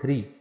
3,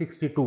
62,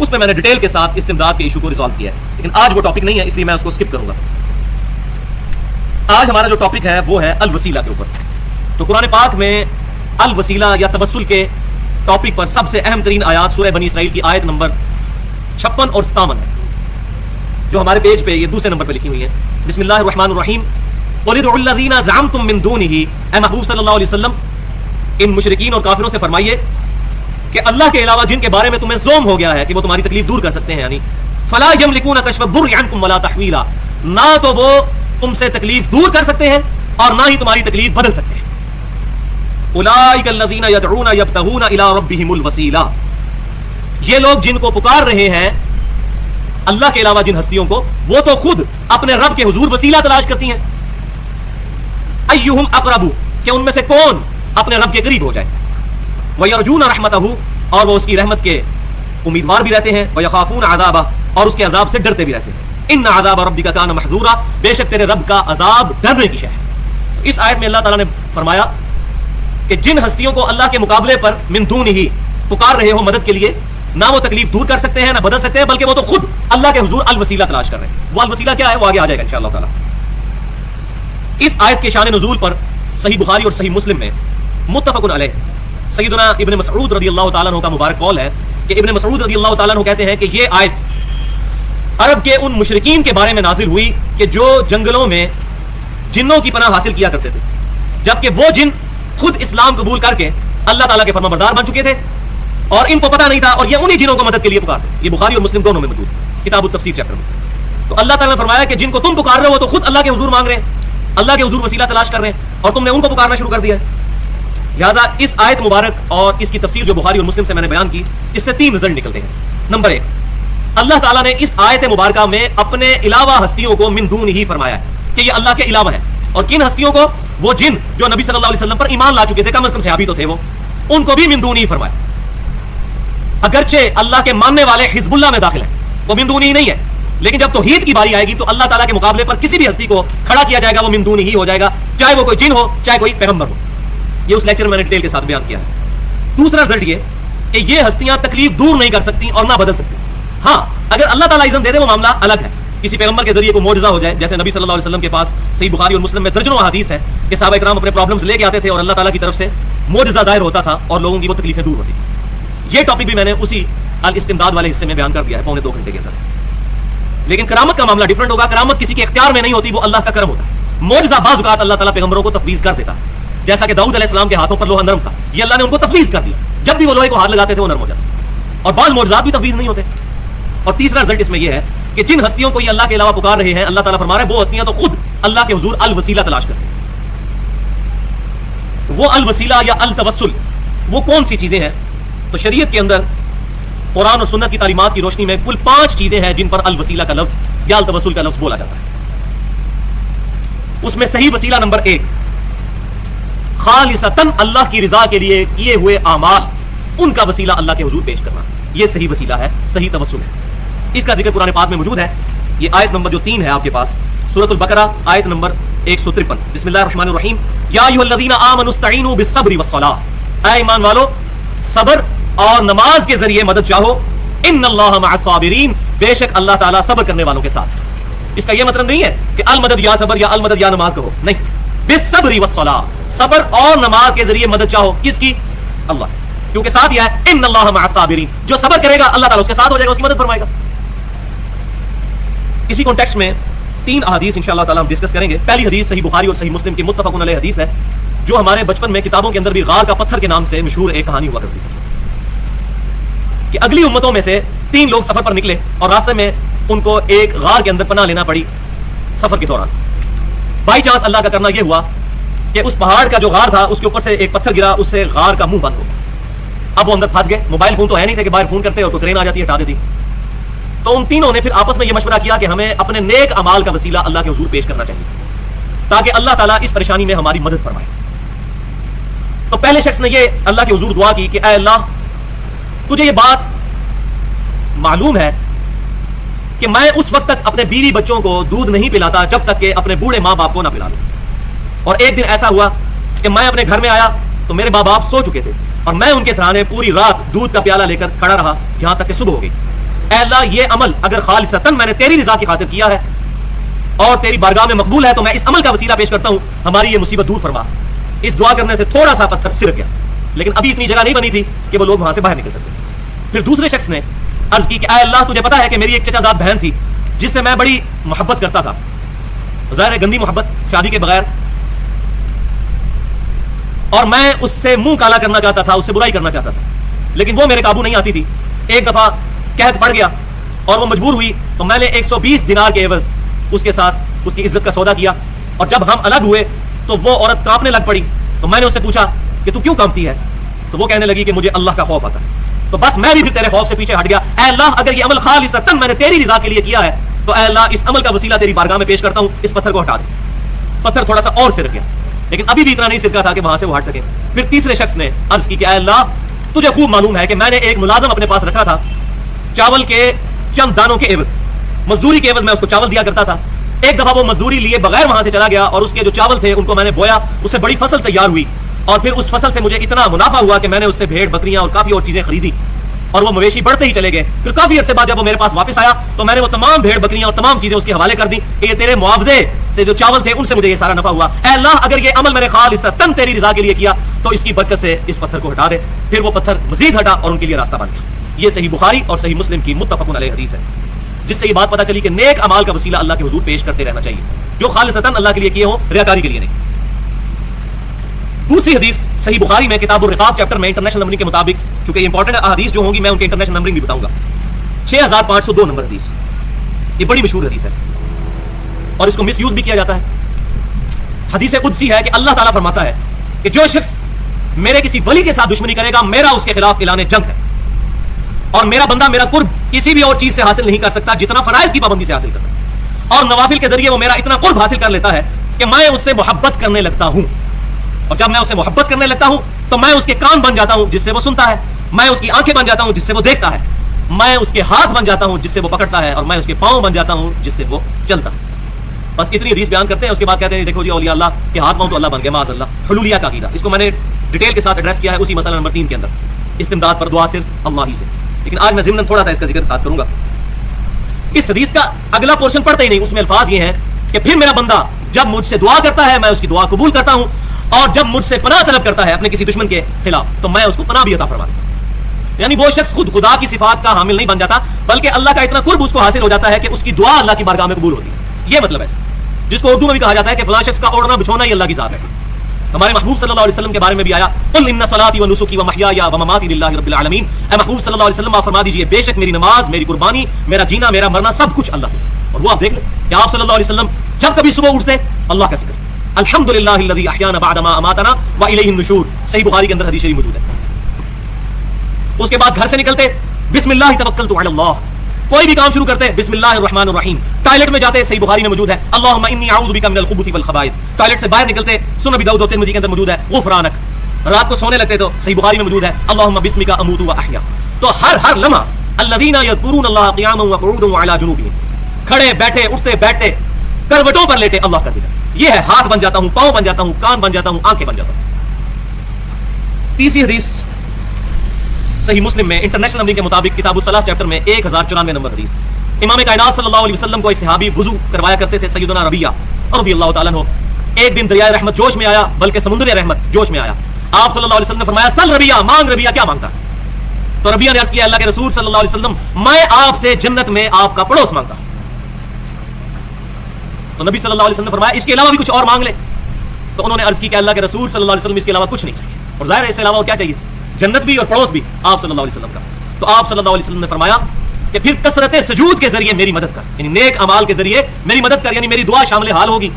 اس میں نے ڈیٹیل کے ساتھ استمداد کے ایشو کو ریزالو کیا ہے، لیکن آج وہ ٹاپک نہیں ہے، اس لیے میں اس کو اسکپ کروں گا۔ آج ہمارا جو ٹاپک ہے وہ ہے الوسیلہ کے اوپر۔ تو قرآن پاک میں الوسیلہ یا توسل کے ٹاپک پر سب سے اہم ترین آیات سورہ بنی اسرائیل کی آیت نمبر 56 اور 57 ہے، جو ہمارے پیج پہ یہ دوسرے نمبر پہ لکھی ہوئی ہے۔ بسم اللہ الرحمن الرحیم، قُلِ ادْعُوا الَّذِينَ زَعَمْتُم مِّن دُونِهِ، اے محبوب صلی اللہ علیہ وسلم ان مشرکین اور کافروں سے فرمائیے کہ اللہ کے علاوہ جن کے بارے میں تمہیں زوم ہو گیا ہے کہ وہ تمہاری تکلیف دور کر سکتے ہیں، یعنی فَلَا يَمْلِكُونَ كَشْفَ الضُّرِّ عَنكُمْ وَلَا تَحْوِيلًا، نہ تو وہ تم سے تکلیف دور کر سکتے ہیں اور نہ ہی تمہاری تکلیف بدل سکتے ہیں۔ اولئک الذین یدعون یبتغون الی ربہم الوسیلہ، یہ لوگ جن کو پکار رہے ہیں اللہ کے علاوہ جن ہستیوں کو، وہ تو خود اپنے رب کے حضور وسیلہ تلاش کرتی ہیں۔ ایہم اقرب، کہ ان میں سے کون اپنے رب کے قریب ہو جائے۔ ویرجون رحمتہ، اور وہ اس کی رحمت کے امیدوار بھی رہتے ہیں۔ ویخافون عذابہ، اور اس کے عذاب سے ڈرتے بھی رہتے ہیں۔ ان عذاب ربک کان محذورا، بے شک تیرے رب کا عذاب ڈرنے کی شے ہے۔ اس آیت میں اللہ تعالیٰ نے فرمایا کہ جن ہستیوں کو اللہ کے مقابلے پر من دون ہی پکار رہے ہو مدد کے لیے، نہ وہ تکلیف دور کر سکتے ہیں نہ بدل سکتے ہیں، بلکہ وہ تو خود اللہ کے حضور الوسیلہ تلاش کر رہے ہیں۔ وہ الوسیلہ کیا ہے وہ آگے آ جائے گا انشاءاللہ تعالیٰ۔ اس آیت کے شان نزول پر صحیح بخاری اور صحیح مسلم میں متفق علیہ سیدنا ابن مسعود رضی اللہ تعالیٰ عنہ کا مبارک قول ہے کہ ابن مسعود رضی اللہ تعالیٰ عنہ کہتے ہیں کہ یہ آیت عرب کے ان مشرکین کے بارے میں نازل ہوئی کہ جو جنگلوں میں جنوں کی پناہ حاصل کیا کرتے تھے، جبکہ وہ جن خود اسلام قبول کر کے اللہ تعالیٰ کے فرما بردار بن چکے تھے اور ان کو پتہ نہیں تھا، اور یہ انہی جنوں کو مدد کے لیے پکارتے تھے۔ یہ بخاری اور مسلم دونوں میں موجود ہے کتاب التفسیر چیپٹر میں۔ تو اللہ تعالیٰ نے فرمایا کہ جن کو تم پکار رہے ہو وہ تو خود اللہ کے حضور مانگ رہے ہیں، اللہ کے حضور وسیلہ تلاش کر رہے ہیں، اور تم نے ان کو پکارنا شروع کر دیا ہے۔ لہٰذا اس آیت مبارک اور اس کی تفسیر جو بخاری اور مسلم سے میں نے بیان کی، اس سے تین رزلٹ نکلتے ہیں۔ نمبر ایک، اللہ تعالیٰ نے اس آیت مبارکہ میں اپنے علاوہ ہستیوں کو من دون ہی فرمایا ہے کہ یہ اللہ کے علاوہ ہے، اور کن ہستیوں کو؟ وہ جن جو نبی صلی اللہ علیہ وسلم پر ایمان لا چکے تھے، کم از کم صحابی تو تھے وہ، ان کو بھی من دون ہی فرمایا۔ اگرچہ اللہ کے ماننے والے حزب اللہ میں داخل ہیں، وہ من دون ہی نہیں ہے، لیکن جب توحید کی باری آئے گی تو اللہ تعالیٰ کے مقابلے پر کسی بھی ہستی کو کھڑا کیا جائے گا وہ من دون ہی ہو جائے گا، چاہے وہ کوئی جن ہو چاہے کوئی پیغمبر ہو۔ یہ اس لیکچر میں نے ڈیٹیل کے ساتھ بیان کیا ہے۔ دوسرا رزلٹ یہ کہ یہ ہستیاں تکلیف دور نہیں کر سکتی اور نہ بدل سکتی۔ ہاں اگر اللہ تعالیٰ اذن دے دے وہ معاملہ الگ ہے، کسی پیغمبر کے ذریعے کوئی معجزہ ہو جائے، جیسے نبی صلی اللہ علیہ وسلم کے پاس صحیح بخاری اور مسلم میں درجنوں احادیث ہے کہ صحابہ کرام اپنے پرابلمز لے کے آتے تھے اور اللہ تعالیٰ کی طرف سے معجزہ ظاہر ہوتا تھا اور لوگوں کی وہ تکلیفیں دور ہوتی تھیں۔ یہ ٹاپک بھی میں نے اسی الاستمداد والے حصے میں بیان کر دیا ہے پونے 2 گھنٹے کے اندر۔ لیکن کرامت کا معاملہ ڈیفرنٹ ہوگا، کرامت کسی کے اختیار میں نہیں ہوتی، وہ اللہ کا کرم ہوتا ہے۔ معجزہ بعض اوقات اللہ تعالیٰ پیغمبروں کو تفویض کر دیتا ہے، جیسا کہ داؤد علیہ السلام کے ہاتھوں پر لوہا نرم تھا، یہ اللہ نے ان کو تفویض کر دیا، جب بھی وہ لوہے کو ہاتھ لگاتے تھے وہ نرم ہو جاتا، اور بعض معجزات بھی تفویض نہیں ہوتے۔ اور تیسرا رزلٹ اس میں یہ ہے کہ جن ہستیوں کو یہ اللہ کے علاوہ پکار رہے ہیں، اللہ تعالیٰ فرما رہے ہیں وہ ہستیاں تو خود اللہ کے حضور الوسیلہ تلاش کرتے ہیں۔ وہ الوسیلہ یا التوسل وہ کون سی چیزیں ہیں؟ تو شریعت کے اندر قرآن اور سنت کی تعلیمات کی روشنی میں کل 5 چیزیں ہیں جن پر الوسیلہ کا لفظ یا التوسل کا لفظ بولا جاتا ہے۔ اس میں صحیح وسیلہ نمبر 1، خالصتاً اللہ کی رضا کے لیے کیے ہوئے اعمال، ان کا وسیلہ اللہ کے حضور پیش کرنا، یہ صحیح وسیلہ ہے، صحیح توسل ہے۔ اس کا ذکر قرآن پاک میں موجود ہے۔ یہ آیت نمبر جو 3 ہے آپ کے پاس، سورۃ البقرہ آیت نمبر 153۔ بسم اللہ الرحمن الرحیم، یا ایھا الذین آمنوا استعینوا بالصبر والصلاۃ، اے ایمان والو صبر اور نماز کے ذریعے مدد چاہو، ان اللہ مع الصابرین، بے شک اللہ تعالیٰ صبر کرنے والوں کے ساتھ۔ اس کا یہ مطلب نہیں ہے کہ المدد یا صبر یا المدد یا نماز کہو، نہیں، بالصبر والصلاۃ، صبر اور نماز کے ذریعے مدد چاہو، کس کی؟ اللہ، کیونکہ ساتھ یہ ہے ان اللہ مع الصابرین، جو صبر کرے گا اللہ تعالیٰ اس کے ساتھ ہو جائے گا، اس کی مدد فرمائے گا۔ اسی کانٹیکسٹ میں 3 احادیث انشاءاللہ تعالیٰ ہم ڈسکس کریں گے۔ پہلی حدیث صحیح بخاری اور صحیح مسلم کی متفق علیہ حدیث ہے، جو ہمارے بچپن میں کتابوں کے اندر بھی غار کا پتھر کے نام سے مشہور ایک کہانی ہوا کرتی تھی کہ اگلی امتوں میں سے 3 لوگ سفر پر نکلے اور راستے میں ان کو ایک غار کے اندر پناہ لینا پڑی سفر کے دوران۔ بائی چانس اللہ کا کرنا یہ ہوا کہ اس پہاڑ کا جو غار تھا اس کے اوپر سے ایک پتھر گرا، اس سے غار کا منہ بند ہو گیا۔ اب وہ اندر پھنس گئے، موبائل فون تو ہے نہیں تھے کہ باہر فون کرتے اور کوئی ٹرین آ جاتی ہٹا دیتی۔ تو ان تینوں نے پھر آپس میں یہ مشورہ کیا کہ ہمیں اپنے نیک اعمال کا وسیلہ اللہ کے حضور پیش کرنا چاہیے تاکہ اللہ تعالیٰ اس پریشانی میں ہماری مدد فرمائے۔ تو پہلے شخص نے یہ اللہ کے حضور دعا کی کہ اے اللہ، تجھے یہ بات معلوم ہے کہ میں اس وقت تک اپنے بیوی بچوں کو دودھ نہیں پلاتا جب تک کہ اپنے بوڑھے ماں باپ کو نہ پلا لوں، اور ایک دن ایسا ہوا کہ میں اپنے گھر میں آیا تو میرے ماں باپ سو چکے تھے اور میں ان کے سرانے پوری رات دودھ کا پیالہ لے کر کھڑا رہا یہاں تک کہ صبح ہو گئی۔ اے اللہ یہ عمل اگر خالصتاً میں نے تیری رضا کی خاطر کیا ہے اور تیری بارگاہ میں مقبول ہے تو میں اس عمل کا وسیلہ پیش کرتا ہوں, ہماری یہ مصیبت دور فرما. اس دعا کرنے سے تھوڑا سا پتھر سرک گیا, لیکن ابھی اتنی جگہ نہیں بنی تھی کہ وہ لوگ وہاں سے باہر نکل سکتے. پھر دوسرے شخص نے عرض کی کہ اے اللہ تجھے پتا ہے کہ میری ایک چچا زاد بہن تھی جس سے میں بڑی محبت کرتا تھا, ظاہر ہے گندی محبت, شادی کے بغیر, اور میں اس سے منہ کالا کرنا چاہتا تھا, اس سے برائی کرنا چاہتا تھا, لیکن وہ میرے قابو نہیں آتی تھی. ایک دفعہ قحط پڑ گیا اور وہ مجبور ہوئی تو میں نے 120 دینار کے عوض اس کے ساتھ اس کی عزت کا سودا کیا, اور جب ہم الگ ہوئے تو وہ عورت کانپنے لگ پڑی. تو میں نے اس سے پوچھا کہ تو کیوں کانپتی ہے؟ تو وہ کہنے لگی کہ مجھے اللہ کا خوف آتا ہے. تو بس میں بھی پھر تیرے خوف سے پیچھے ہٹ گیا. اے اللہ اگر یہ عمل خالصتاً میں نے تیری رضا کے لیے کیا ہے تو اے اللہ اس عمل کا وسیلہ تیری بارگاہ میں پیش کرتا ہوں, اس پتھر کو ہٹا دے. پتھر تھوڑا سا اور سرک گیا, لیکن ابھی بھی اتنا نہیں سرکا تھا کہ وہاں سے وہ ہٹ سکے. پھر تیسرے شخص نے عرض کی کہ اے اللہ تجھے خوب معلوم ہے کہ میں نے ایک ملازم اپنے پاس رکھا تھا, چاول کے چند دانوں کے عوض, مزدوری کے عوض میں اس کو چاول دیا کرتا تھا. ایک دفعہ وہ مزدوری لیے بغیر وہاں سے چلا گیا اور اس کے جو چاول تھے ان کو میں نے بویا, اس سے بڑی فصل تیار ہوئی, اور پھر اس فصل سے مجھے اتنا منافع ہوا کہ میں نے اس سے بھیڑ بکریاں اور کافی اور چیزیں خریدی, اور وہ مویشی بڑھتے ہی چلے گئے. پھر کافی عرصے بعد جب وہ میرے پاس واپس آیا تو میں نے وہ تمام بھیڑ بکریاں اور تمام چیزیں اس کے حوالے کر دی کہ یہ تیرے معاوضے سے جو چاول تھے ان سے مجھے یہ سارا نفع ہوا. اے اللہ اگر یہ عمل میں نے خالصتاً تیری رضا کے لیے کیا تو اس کی برکت سے اس پتھر کو ہٹا دے. پھر وہ پتھر مزید ہٹا اور ان کے لیے راستہ بن گیا. یہ صحیح بخاری اور صحیح مسلم کی متفق علیہ حدیث ہے, جس سے یہ بات پتہ چلی کہ نیک اعمال کا وسیلہ اللہ کے حضور پیش کرتے رہنا چاہیے, جو خالصتاً اللہ کے لیے کیے ہوں, ریاکاری کے لیے نہیں. دوسری حدیث صحیح بخاری میں کتاب الرقاق چیپٹر میں انٹرنیشنل نمبرنگ کے مطابق, چونکہ یہ انپورٹنٹ احادیث جو ہوں گی میں ان کے انٹرنیشنل نمبرنگ بھی بتاؤں گا, 6502 نمبر حدیث. یہ بڑی مشہور حدیث ہے اور اس کو مس یوز بھی کیا جاتا ہے. حدیث قدسی ہے کہ اللہ تعالیٰ فرماتا ہے کہ جو شخص میرے کسی ولی کے ساتھ دشمنی کرے گا میرا اس کے خلاف اعلان جنگ ہے, اور میرا بندہ میرا قرب کسی بھی اور چیز سے حاصل نہیں کر سکتا جتنا فرائض کی پابندی سے حاصل کرتا ہے, اور نوافل کے ذریعے وہ میرا اتنا قرب حاصل کر لیتا ہے کہ میں اس سے محبت کرنے لگتا ہوں, اور جب میں اس سے محبت کرنے لگتا ہوں تو میں اس کے کان بن جاتا ہوں جس سے وہ سنتا ہے, میں اس کی آنکھیں بن جاتا ہوں جس سے وہ دیکھتا ہے, میں اس کے ہاتھ بن جاتا ہوں جس سے وہ پکڑتا ہے, اور میں اس کے پاؤں بن جاتا ہوں جس سے وہ چلتا ہے. بس اتنی حدیث بیان کرتے ہیں, اس کے بعد کہتے ہیں دیکھو جی اولیاء اللہ کے ہاتھ پاؤں تو اللہ بن گئے, معاذ اللہ. حلولیہ کا عقیدہ, اس کو میں نے ڈیٹیل کے ساتھ ایڈریس کیا ہے اسی مسئلہ نمبر 3 کے اندر, استمداد پر دعا صرف اللہ ہی سے. لیکن آج میں ضمن تھوڑا سا اس کا ذکر ساتھ کروں گا. اس حدیث کا اگلا پورشن پڑھتے ہی نہیں, اس میں الفاظ یہ ہیں کہ پھر میرا بندہ جب مجھ سے دعا کرتا ہے میں اس کی دعا قبول کرتا ہوں, اور جب مجھ سے پناہ طلب کرتا ہے اپنے کسی دشمن کے خلاف تو میں اس کو پناہ بھی عطا فرماتا ہوں. یعنی وہ شخص خود خدا کی صفات کا حامل نہیں بن جاتا, بلکہ اللہ کا اتنا قرب اس کو حاصل ہو جاتا ہے کہ اس کی دعا اللہ کی بارگاہ میں قبول ہوتی ہے. یہ مطلب ہے جس کو اردو میں بھی کہا جاتا ہے کہ فلاں شخص کا اوڑھنا بچھونا ہی اللہ کی ذات ہے. ہمارے محبوب صلی اللہ علیہ وسلم کے بارے میں بھی آیا, قل ان صلاتی و نسکی و محیای و مماتی للہ رب العالمین. اے محبوب صلی اللہ علیہ وسلم آپ فرما دیجئے بے شک میری نماز, میری قربانی, میرا جینا, میرا مرنا سب کچھ اللہ ہے. اور وہ آپ دیکھ لیں کہ آپ صلی اللہ علیہ وسلم جب کبھی صبح اٹھتے اللہ کا ذکر, الحمدللہ الذی احیانا بعد ما اماتنا و الیہ النشور, صحیح بخاری کے اندر حدیث شریف موجود ہے. اس کے بعد گھر سے نکلتے بسم اللہ توکلت علی اللہ, کوئی بھی کام شروع کرتے بسم اللہ الرحمن الرحیم. ٹوائلٹ میں جاتے صحیح بخاری میں موجود ہے اللہم انی اعوذ بک من الخبث والخبائث. ٹوائلٹ سے باہر نکلتے سنن ابی داؤد و ترمذی کے اندر موجود ہے غفرانک. رات کو سونے لگتے تو صحیح بخاری میں موجود ہے اللہم بسمک اموت و احیا. تو ہر لمحہ الذین یذکرون اللہ قیاما وقعودا وعلی جنوبہم, کھڑے بیٹھے اٹھتے بیٹھتے کروٹوں پر لیٹے اللہ کا ذکر. یہ ہے ہاتھ بن جاتا ہوں, پاؤں بن جاتا ہوں, کان بن جاتا ہوں, آنکھیں بن جاتا ہوں. تیسری حدیث صحیح مسلم میں انٹرنیشنل نمبرنگ کے مطابق کتاب الصلاۃ چیپٹر میں 1094 نمبر حدیث. امام کائنات صلی اللہ علیہ وسلم کو ایک صحابی وضو کروایا کرتے تھے سیدنا ربیعہ رضی اللہ تعالیٰ عنہ. ایک دن دریائے رحمت جوش میں آیا, بلکہ سمندر رحمت جوش میں آیا. آپ صلی اللہ علیہ وسلم نے فرمایا سل ربیعہ, مانگ ربیعہ کیا مانگتا ہے؟ تو ربیعہ نے عرض کیا اللہ کے رسول صلی اللہ علیہ وسلم میں آپ سے جنت میں آپ کا پڑوس مانگتا ہوں. تو نبی صلی اللہ علیہ وسلم نے فرمایا اس کے علاوہ بھی کچھ اور مانگ لے. تو انہوں نے عرض کی کہ اللہ کے رسول صلی اللہ علیہ وسلم اس کے علاوہ کچھ نہیں چاہیے, اور ظاہر ہے اس کے علاوہ کیا چاہیے؟ جنت بھی اور پڑوس بھی آپ صلی اللہ علیہ وسلم کا. تو آپ صلی اللہ علیہ وسلم نے فرمایا کہ پھر کثرت سجود کے ذریعے میری مدد کر, یعنی نیک اعمال کے ذریعے میری مدد کر, یعنی میری دعا شامل حال ہوگی,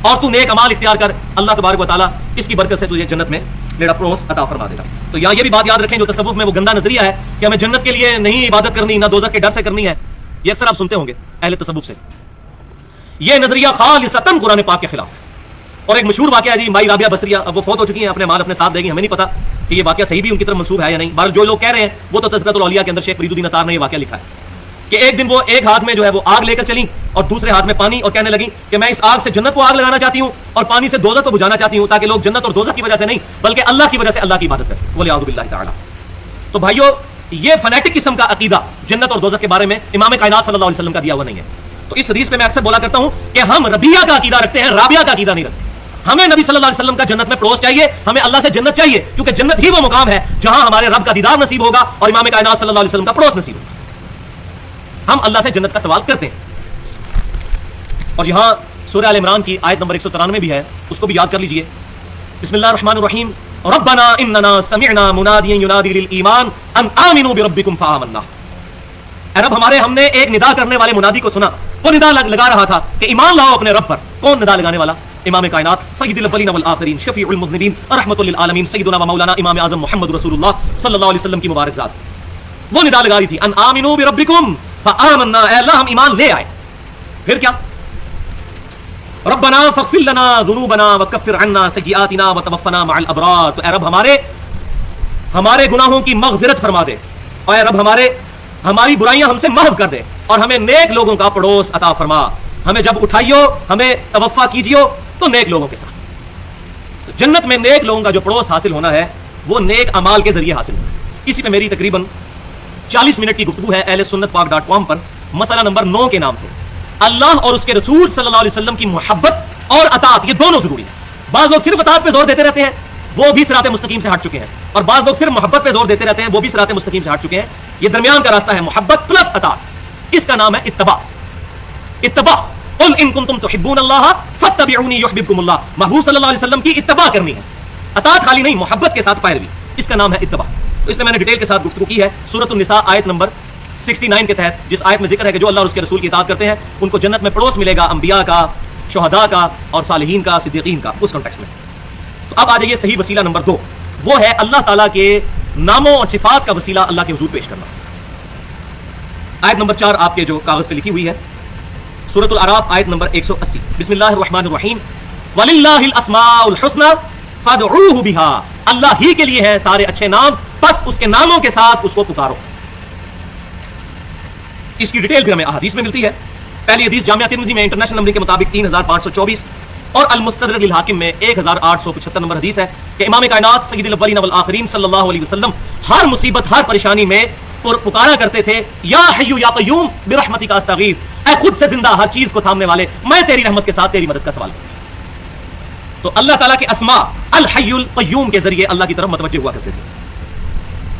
اور تو نیک اعمال اختیار کر, اللہ تبارک و تعالیٰ اس کی برکت سے تجھے جنت میں میرا پڑوس عطا فرما دے گا. تو یہاں یہ بھی بات یاد رکھیں جو تصوف میں وہ گندا نظریہ ہے کہ ہمیں جنت کے لیے نہیں عبادت کرنی, نہ دوزخ کے ڈر سے کرنی ہے. یہ اکثر آپ سنتے ہوں گے اہل تصوف سے. یہ نظریہ خالصتاً قرآن پاک کے خلاف ہے. اور ایک مشہور واقعہ ہے جی مائی رابعہ بصریہ, اب وہ فوت ہو چکی ہیں, اپنے مال اپنے ساتھ دے گی, ہمیں نہیں پتا کہ یہ واقعہ صحیح بھی ان کی طرف منسوب ہے یا نہیں. بہر جو لوگ کہہ رہے ہیں وہ تو تذکرۃ الاولیاء کے اندر شیخ فرید الدین اطار نے یہ واقعہ لکھا ہے کہ ایک دن وہ ایک ہاتھ میں جو ہے وہ آگ لے کر چلی اور دوسرے ہاتھ میں پانی, اور کہنے لگی کہ میں اس آگ سے جنت کو آگ لگانا چاہتی ہوں اور پانی سے دوزخ کو بجھانا چاہتی ہوں, تاکہ لوگ جنت اور دوزخ کی وجہ سے نہیں بلکہ اللہ کی وجہ سے اللہ کی عبادت کریں, والعیاذ باللہ تعالی. تو بھائیو یہ فنیٹک قسم کا عقیدہ جنت اور دوزخ کے بارے میں امام کائنات صلی اللہ علیہ وسلم کا دیا ہوا نہیں ہے. تو اس حدیث پہ میں اکثر بولا کرتا ہوں کہ ہم ربیہ کا عقیدہ رکھتے ہیں, رابعہ کا عقیدہ نہیں رکھتے. ہمیں نبی صلی اللہ علیہ وسلم کا جنت میں پڑوس چاہیے, ہمیں اللہ سے جنت چاہیے, کیونکہ جنت ہی وہ مقام ہے جہاں ہمارے رب کا دیدار نصیب ہوگا اور امام کائنات صلی اللہ علیہ وسلم کا پڑوس نصیب ہوگا. ہم اللہ سے جنت کا سوال کرتے ہیں. اور یہاں سورہ آل عمران کی آیت نمبر 193 بھی ہے, اس کو بھی یاد کر لیجئے. بسم اللہ الرحمن الرحیم. ربنا اننا سمعنا منادیا ینادی للایمان ان آمنوا بربکم فآمنا. اے رب ہمارے, ہم نے ایک ندا کرنے والے منادی کو سنا, وہ ندا لگا رہا تھا کہ ایمان لاؤ اپنے رب پر. کون ندا لگانے والا؟ امام کائنات سید الاولین والآخرین شفیع المذنبین رحمت للعالمین سیدنا و مولانا امام اعظم محمد رسول اللہ صلی اللہ علیہ وسلم کی مبارک ذات. وہ ندا لگا رہی تھی ان آمنوا بربکم فآمنا, اے اللہ ہم ایمان لے آئے. پھر کیا؟ ربنا فاغفر لنا ذنوبنا وکفر عنا سیئاتنا وتوفنا مع الابرار. تو اے رب ہمارے گناہوں کی مغفرت فرما دے, اور اے رب ہماری برائیاں ہم سے محو کر دے, اور ہمیں نیک لوگوں کا پڑوس عطا فرما. ہمیں جب اٹھائیو, ہمیں توفا کیجیو تو نیک لوگوں کے ساتھ. جنت میں نیک لوگوں کا جو پڑوس حاصل ہونا ہے وہ نیک اعمال کے ذریعے حاصل ہونا ہے. اسی پہ میری تقریباً 40 منٹ کی گفتگو ہے اہل سنت پاک .com پر, مسئلہ نمبر 9 کے نام سے. اللہ اور اس کے رسول صلی اللہ علیہ وسلم کی محبت اور اطاعت, یہ دونوں ضروری ہیں. بعض لوگ صرف اطاعت پہ زور دیتے رہتے ہیں, وہ بھی صراط مستقیم سے ہٹ چکے ہیں, اور بعض لوگ صرف محبت پہ زور دیتے رہتے ہیں, وہ بھی صراط مستقیم سے ہٹ چکے ہیں. یہ درمیان کا راستہ ہے محبت پلس اطاعت, اس کا نام ہے اتباع. اتباع قل ان کنتم تحبون اللہ فاتبعونی یحببکم اللہ. محبوب صلی اللہ علیہ وسلم کی اتباع کرنی ہے, اطاعت خالی نہیں, محبت کے ساتھ پیروی, اس کا نام ہے اتباع. تو اس میں نے ڈیٹیل کے ساتھ گفتگو کی ہے. سورۃ النساء آیت نمبر 69 کے تحت, جس آیت میں ذکر ہے کہ جو اللہ اور اس کے رسول کی اطاعت کرتے ہیں ان کو جنت میں پڑوس ملے گا انبیاء کا, شہداء کا, اور صالحین کا, صدیقین کا, اس کانٹیکسٹ میں. تو اب آ جائیے صحیح وسیلہ نمبر 2, وہ ہے اللہ تعالیٰ کے ناموں اور صفات کا وسیلہ اللہ کے حضور پیش کرنا. آیت نمبر 4 آپ کے جو کاغذ پہ لکھی ہوئی ہے, سورۃ الاعراف آیت نمبر 180. بسم اللہ الرحمن الرحیم. وَلِلَّهِ الْأَسْمَاءُ الْحُسْنَى فَادْعُوهُ بِهَا. اللہ ہی کے لیے ہیں سارے اچھے نام, بس اس کے ناموں کے ساتھ اس کو پکارو. اس کی ڈیٹیل بھی ہمیں احادیث میں ملتی ہے. پہلی حدیث جامعہ ترمذی میں انٹرنیشنل نمبر کے مطابق 3524 اور المستدرک للحاکم میں 1875 نمبر حدیث ہے کہ امام کائنات سید الاولین والآخرین صلی اللہ علیہ وسلم ہر مصیبت, ہر پریشانی میں پکارا کرتے تھے, یا حی یا قیوم برحمتک استغیث, اے خود سے زندہ ہر چیز کو تھامنے والے, میں تیری رحمت کے ساتھ تیری مدد کا سوال کرتا ہوں. تو اللہ تعالیٰ کے اسماء الحی القیوم کے ذریعے اللہ کی طرف متوجہ ہوا کرتے تھے.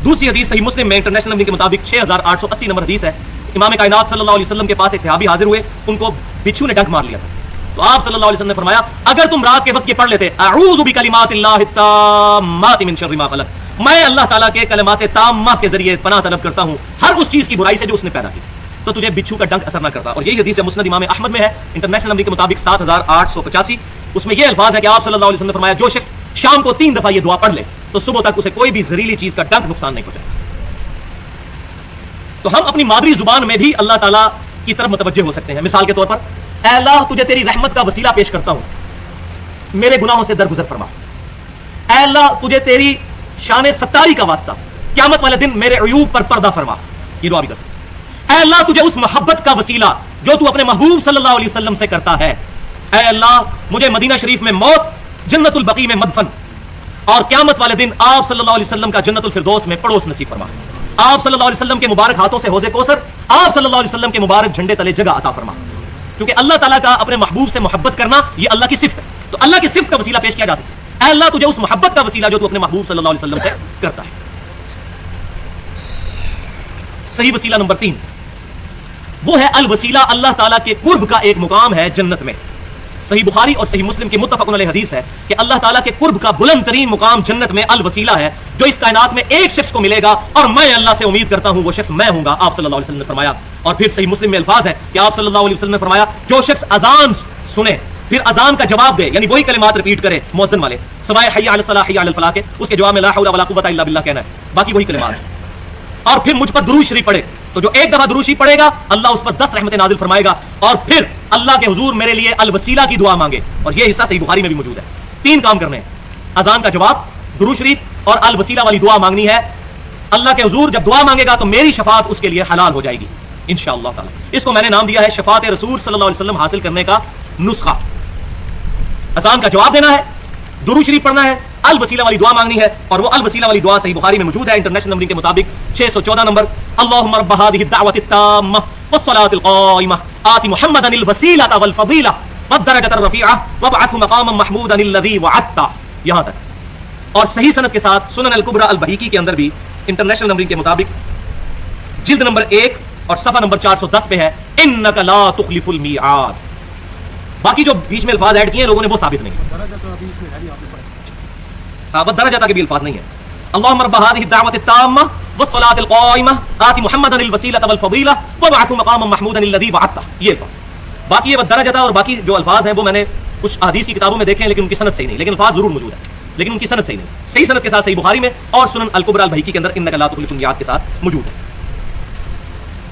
دوسری حدیث صحیح مسلم میں انٹرنیشنل نمبر کے مطابق 6880 نمبر حدیث ہے. امام کائنات صلی اللہ علیہ وسلم کے پاس ایک صحابی حاضر ہوئے, ان کو بچھو نے ڈنک مار لیا تھا. تو آپ صلی اللہ علیہ وسلم نے فرمایا اگر تم رات کے وقت یہ پڑھ لیتے اعوذ بکلمات اللہ التامات من شر ما خلق, میں اللہ تعالیٰ کے کلمات تامہ کے ذریعے پناہ طلب کرتا ہوں ہر اس چیز کی برائی سے جو اس نے پیدا کی, تو تجھے بچھو کا ڈنک اثر نہ کرتا. اور یہی حدیث جو مسند امام احمد میں ہے انٹرنیشنل نمبر کے مطابق 7885, اس میں یہ الفاظ ہے کہ آپ صلی اللہ علیہ وسلم نے فرمایا جو شخص شام کو 3 دفعہ یہ دعا پڑھ لے تو صبح تک اسے کوئی بھی زہریلی چیز کا ڈنک نقصان نہیں پہنچائے. تو ہم اپنی مادری زبان میں بھی اللہ تعالیٰ کی طرف متوجہ ہو سکتے ہیں. مثال کے طور پر, اے اللہ تجھے تیری رحمت کا وسیلہ پیش کرتا ہوں, میرے گناہوں سے درگزر فرما. اے اللہ تجھے تیری شان ستاری کا واسطہ قیامت والے دن میرے عیوب پر پردہ فرما. یہ دعا بھی کر سکتے. اے اللہ تجھے اس محبت کا وسیلہ جو تو اپنے محبوب صلی اللہ علیہ وسلم سے کرتا ہے, اے اللہ مجھے مدینہ شریف میں موت, جنت البقیع میں مدفن, اور قیامت والے دن آپ صلی اللہ علیہ وسلم کا جنت الفردوس میں پڑوس نصیب فرما. آپ صلی اللہ علیہ وسلم کے مبارک ہاتھوں سے حوض کوثر, آپ صلی اللہ علیہ وسلم کے مبارک جھنڈے تلے جگہ عطا فرما. کیونکہ اللہ تعالیٰ کا اپنے محبوب سے محبت کرنا یہ اللہ کی صفت ہے, تو اللہ کی صفت کا وسیلہ پیش کیا جا سکتا ہے. اے اللہ تجھے اس محبت کا وسیلہ جو تو اپنے محبوب صلی اللہ علیہ وسلم سے کرتا ہے. صحیح وسیلہ نمبر 3 وہ ہے الوسیلہ, اللہ تعالیٰ کے قرب کا ایک مقام ہے جنت میں. صحیح بخاری اور صحیح مسلم کی متفق علیہ حدیث ہے کہ اللہ تعالیٰ کے قرب کا بلند ترین مقام جنت میں الوسیلہ ہے, جو اس کائنات میں ایک شخص کو ملے گا, اور میں اللہ سے امید کرتا ہوں وہ شخص میں ہوں گا. آپ صلی اللہ علیہ وسلم نے فرمایا. اور پھر صحیح مسلم میں الفاظ ہے کہ آپ صلی اللہ علیہ وسلم نے فرمایا جو شخص اذان سنے پھر اذان کا جواب دے, یعنی وہی کلمات ریپیٹ کرے مؤذن والے سوائے حی علی الصلاۃ حی علی الفلاح کے, اس کے جواب میں لا حول ولا قوت الا باللہ کہنا ہے, باقی وہی کلمات ہیں. اور پھر مجھ پر درود شریف پڑھے, تو جو ایک دفعہ درود شریف پڑھے گا اللہ اس پر 10 رحمتیں نازل فرمائے گا, اور پھر اللہ کے حضور میرے لیے الوسیلہ کی دعا مانگے. اور یہ حصہ صحیح بخاری میں بھی موجود ہے. 3 کام کرنے ہیں, اذان کا جواب, درود شریف اور الوسیلہ والی دعا مانگنی ہے. اللہ کے حضور جب دعا مانگے گا تو میری شفاعت اس کے لیے حلال ہو جائے گی انشاءاللہ تعالی. اس کو میں نے نام دیا ہے شفاعت رسول صلی اللہ علیہ وسلم حاصل کرنے کا نسخہ. اذان کا جواب دینا ہے, درود شریف پڑھنا ہے, الوسیلہ والی دعا مانگنی ہے، اور وہ الوسیلہ والی دعا صحیح بخاری میں موجود ہے انٹرنیشنل نمبرنگ کے مطابق 614 نمبر، اللہم رب هذه الدعوة التامة والصلاة القائمة آت محمدا الوسیلة والفضیلہ والدرجة الرفیعة وابعثه مقاما محمودا الذی وعدته، یہاں تک. اور صحیح سند کے ساتھ سنن الکبری البہیقی کے اندر بھی انٹرنیشنل نمبرنگ کے مطابق جلد نمبر 1 اور صفحہ نمبر 410 پہ ہے انک لا تخلف المیعاد. باقی جو بیچ میں الفاظ ایڈ کیے ہیں لوگوں نے وہ ثابت نہیں. ہاں درجہ تک بھی الفاظ نہیں ہے. اللہم رب هذه الدعوة التامة والصلاة القائمة آت محمدا الوسیلة والفضیلة وابعثه مقاما محمودا الذی وعدته، یہ الفاظ. باقی یہ درجہ اور باقی جو الفاظ ہیں وہ میں نے کچھ احادیث کی کتابوں میں دیکھے ہیں لیکن ان کی سند صحیح نہیں، لیکن الفاظ ضرور موجود ہے لیکن ان کی سند صحیح نہیں. صحیح سند کے ساتھ صحیح بخاری میں اور سنن الکبری البہیقی کے اندر انک لا تخلف المیعاد کے ساتھ موجود ہے.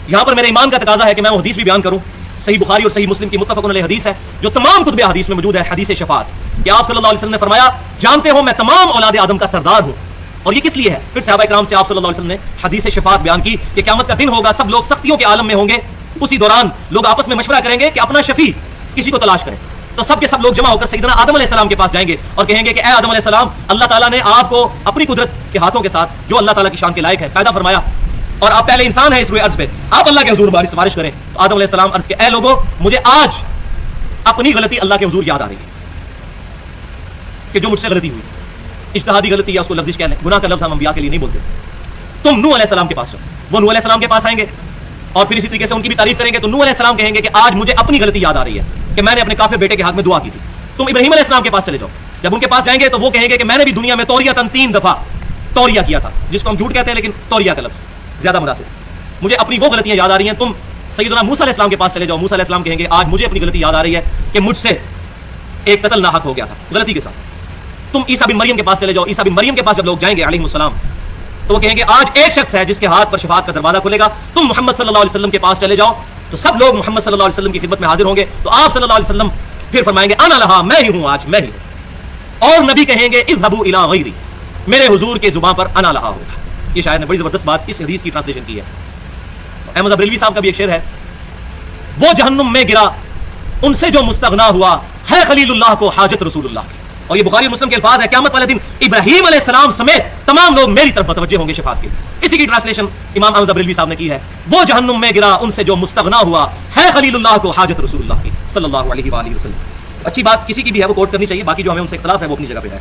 یہاں پر میرے ایمان کا تقاضا ہے کہ میں وہ حدیث بھی بیان کروں، صحیح بخاری اور صحیح مسلم کی متفق علیہ حدیث ہے جو تمام کتب حدیث میں موجود ہے، حدیث شفاعت، کہ آپ صلی اللہ علیہ وسلم نے فرمایا جانتے ہو میں تمام اولاد آدم کا سردار ہوں. اور یہ کس لیے ہے؟ پھر صحابہ کرام سے آپ صلی اللہ علیہ وسلم نے حدیث شفاعت بیان کی کہ قیامت کا دن ہوگا، سب لوگ سختیوں کے عالم میں ہوں گے، اسی دوران لوگ آپس میں مشورہ کریں گے کہ اپنا شفیع کسی کو تلاش کریں. تو سب کے سب لوگ جمع ہو کر سیدنا آدم علیہ السلام کے پاس جائیں گے اور کہیں گے کہ اے آدم علیہ السلام، اللہ تعالیٰ نے آپ کو اپنی قدرت کے ہاتھوں کے ساتھ جو اللہ تعالیٰ کی شان کے لائق ہے پیدا فرمایا، اور آپ پہلے انسان ہیں اس روئے ارض پہ، آپ اللہ کے حضور سفارش کریں. تو آدم علیہ السلام عرض کہ اے لوگوں، مجھے آج اپنی غلطی اللہ کے حضور یاد آ رہی ہے کہ جو مجھ سے غلطی ہوئی، اجتہادی غلطی یا اس کو لفظ کہہ لیں، گناہ کا لفظ ہم انبیاء کے لیے نہیں بولتے. تم نوح علیہ السلام کے پاس جاؤ. وہ نوح علیہ السلام کے پاس آئیں گے اور پھر اسی طریقے سے ان کی بھی تعریف کریں گے. تو نوح علیہ السلام کہیں گے کہ آج مجھے اپنی غلطی یاد آ رہی ہے کہ میں نے اپنے کافر بیٹے کے حق میں دعا کی تھی. تم ابراہیم علیہ السلام کے پاس چلے جاؤ. جب ان کے پاس جائیں گے تو وہ کہیں گے کہ میں نے بھی دنیا میں توریتاً 3 دفعہ توریہ کیا تھا، جس کو ہم جھوٹ کہتے ہیں لیکن توریہ کا لفظ زیادہ مناسب. مجھے اپنی وہ غلطیاں یاد آ رہی ہیں. تم سیدنا موسیٰ علیہ السلام کے پاس چلے جاؤ. موسیٰ علیہ السلام کہیں گے آج مجھے اپنی غلطی یاد آ رہی ہے کہ مجھ سے ایک قتل ناحق ہو گیا تھا غلطی کے ساتھ. تم عیسیٰ بن مریم کے پاس چلے جاؤ. عیسیٰ بن مریم کے پاس جب لوگ جائیں گے علیہ السلام تو وہ کہیں گے آج ایک شخص ہے جس کے ہاتھ پر شفاعت کا دروازہ کھلے گا. تم محمد صلی اللہ علیہ وسلم کے پاس چلے جاؤ. تو سب لوگ محمد صلی اللہ علیہ وسلم کی خدمت میں حاضر ہوں گے. تو آپ صلی اللہ علیہ وسلم پھر فرمائیں گے انا لہا، میں ہی ہوں، آج میں ہی ہوں. اور نبی کہیں گے اذهبوا الی غیری، میرے حضور کے زبان پر انا لہا ہوگا. یہ شاعر نے بڑی زبردست بات اس حدیث کی ٹرانسلیشن کی ہے. احمد بریلوی صاحب کا بھی ایک شعر ہے، وہ جہنم میں گرا ان سے جو مستغنا ہوا، ہے خلیل اللہ کو حاجت رسول اللہ کی. اور یہ بخاری مسلم کے الفاظ ہے، قیامت والے دن ابراہیم علیہ السلام سمیت تمام لوگ میری طرف متوجہ ہوں گے شفاعت کے لیے. اسی کی ٹرانسلیشن امام احمد بریلوی صاحب نے کی ہے، وہ جہنم میں گرا ان سے جو مستغنا ہوا، ہے خلیل اللہ کو حاجت رسول اللہ کی صلی اللہ علیہ وآلہ وسلم. اچھی بات کسی کی بھی ہے وہ کوٹ کرنی چاہیے، باقی جو ہمیں ان سے اختلاف ہے وہ اپنی جگہ پہ ہے.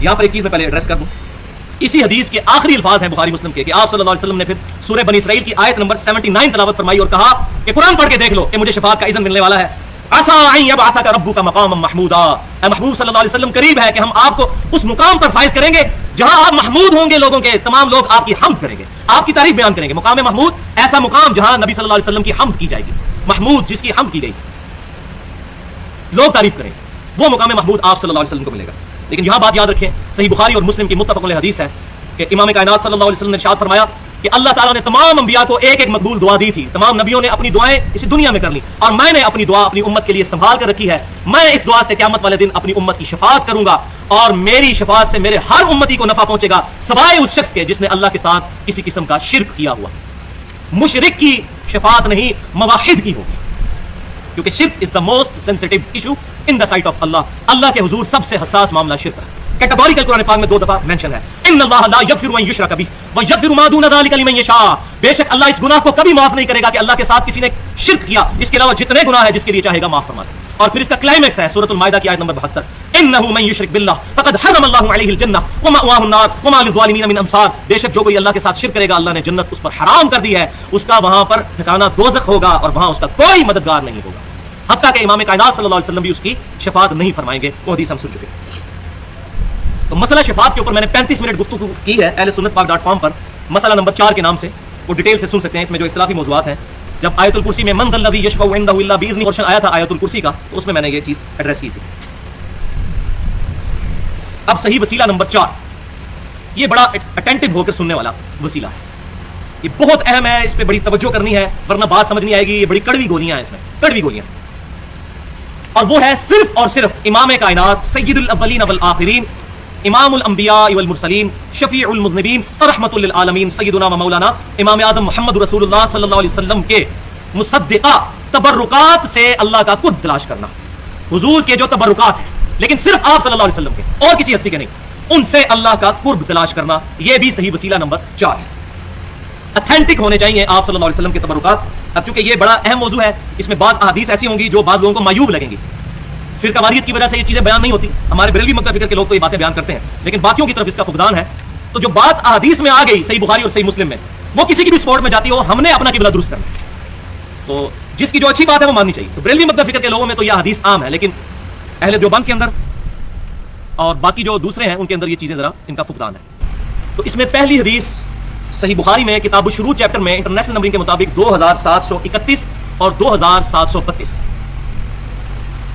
یہاں پر ایک چیز میں پہلے ایڈریس کر دوں. اسی حدیث کے آخری الفاظ ہیں بخاری مسلم کے کہ آپ صلی اللہ علیہ وسلم نے پھر سورہ بنی اسرائیل کی آیت نمبر 79 تلاوت فرمائی اور کہا کہ قرآن پڑھ کے دیکھ لو کہ مجھے شفاعت کا اذن ملنے والا ہے. عسیٰ ان یبعثک ربک مقاما محمودا، اے محبوب صلی اللہ علیہ وسلم قریب ہے کہ ہم آپ کو اس مقام پر فائز کریں گے جہاں آپ محمود ہوں گے. لوگوں کے تمام لوگ آپ کی حمد کریں گے، آپ کی تعریف بیان کریں گے. مقام محمود ایسا مقام جہاں نبی صلی اللہ علیہ وسلم کی حمد کی جائے گی. محمود جس کی حمد کی گئی، لوگ تعریف کریں، وہ مقام محمود آپ صلی اللہ علیہ وسلم کو ملے گا. لیکن یہاں بات یاد رکھیں، صحیح بخاری اور مسلم کی متفق علیہ حدیث ہے کہ امام کائنات صلی اللہ علیہ وسلم نے ارشاد فرمایا کہ اللہ تعالیٰ نے تمام انبیاء کو ایک ایک مقبول دعا دی تھی. تمام نبیوں نے اپنی دعائیں اسی دنیا میں کر لی اور میں نے اپنی دعا اپنی امت کے لیے سنبھال کر رکھی ہے. میں اس دعا سے قیامت والے دن اپنی امت کی شفاعت کروں گا اور میری شفاعت سے میرے ہر امتی کو نفع پہنچے گا سوائے اس شخص کے جس نے اللہ کے ساتھ کسی قسم کا شرک کیا ہوا. مشرک کی شفاعت نہیں، موحد کی ہوگی، کیونکہ شرک is the most sensitive issue in the sight of اللہ. اللہ کے حضور سب سے حساس معاملہ شرک ہے. کیٹیگوریکل قرآن پاک میں 2 دفعہ مینشن ہے، ان اللہ لا یغفر ان یشرک بہ ویغفر ما دون ذلک لمن یشاء. بے شک اللہ اس گناہ کو کبھی معاف نہیں کرے گا کہ اللہ کے ساتھ کسی نے شرک کیا، اس کے علاوہ جتنے گناہ ہیں جس کے لیے چاہے گا معاف فرما دے. اور پھر اس کا کلائمیکس ہے سورۃ المائدہ کی آیت نمبر 72، انہ من یشرک باللہ فقد حرم اللہ علیہ الجنہ ومأواہ النار وما للظالمین من انصار. بے شک جو کوئی اللہ کے ساتھ شرک کرے گا اللہ نے جنت اس پر حرام کر دی ہے، اس کا وہاں پر ٹھکانہ دوزخ ہوگا اور وہاں اس کا کوئی مددگار نہیں ہوگا. حتیٰ کہ امام کائنات صلی اللہ علیہ وسلم بھی اس کی شفاعت نہیں فرمائیں گے. وہ حدیث ہم سن چکے. تو مسئلہ شفاعت کے اوپر میں نے 35 منٹ گفتگو کی ہے اہل سنت پاک .com پر، مسئلہ نمبر 4 کے نام سے. وہ ڈیٹیل سے سن سکتے ہیں، اس میں جو اختلافی موضوعات ہیں. جب آیت الکرسی میں من ذا الذی یشفع عنده الا باذنہ پورشن آیا تھا آیت الکرسی کا، تو اس میں نے یہ چیز ایڈریس کی تھی. اب صحیح وسیلہ نمبر 4، یہ بڑا اٹینٹو ہو کر سننے والا وسیلہ ہے. یہ بہت اہم ہے، اس پہ بڑی توجہ کرنی ہے ورنہ بات سمجھ نہیں آئے گی. یہ بڑی کڑوی گولیاں ہیں، اس میں کڑوی گولیاں. اور وہ ہے صرف اور صرف امام کائنات سید الاولین والآخرین، امام الانبیاء والمرسلین، شفیع المذنبین رحمت للعالمین، سیدنا و مولانا امام اعظم محمد رسول اللہ صلی اللہ علیہ وسلم کے مصدقہ تبرکات سے اللہ کا قرب تلاش کرنا. حضور کے جو تبرکات ہیں لیکن صرف آپ صلی اللہ علیہ وسلم کے، اور کسی ہستی کے نہیں، ان سے اللہ کا قرب تلاش کرنا، یہ بھی صحیح وسیلہ نمبر 4 ہے۔ اتھینٹک ہونے چاہیے آپ صلی اللہ علیہ وسلم کے تبرکات۔ اب چونکہ یہ بڑا اہم موضوع ہے، اس میں بعض احادیث ایسی ہوں گی جو بعض لوگوں کو معیوب لگیں گی، فرقہ واریت کی وجہ سے یہ چیزیں بیان نہیں ہوتی، ہمارے بریلوی مکتب فکر کے لوگ تو یہ باتیں بیان کرتے ہیں، لیکن باقیوں کی طرف اس کا فقدان ہے۔ تو جو بات احادیث میں آ گئی صحیح بخاری اور صحیح مسلم میں، وہ کسی کی بھی سپورٹ میں جاتی ہو، ہم نے اپنا قبلہ درست کرنا ہے، تو جس کی جو اچھی بات ہے وہ ماننی چاہیے۔ تو بریلوی مکتب فکر کے لوگوں میں تو یہ حدیث عام ہے، لیکن اہل دیوبند کے اندر اور باقی جو دوسرے ہیں ان کے اندر یہ چیزیں ذرا ان کا فقدان ہے۔ تو اس میں پہلی حدیث صحیح بخاری میں کتاب الشروع چیپٹر میں انٹرنیشنل نمبرنگ کے مطابق 2731 اور 2732،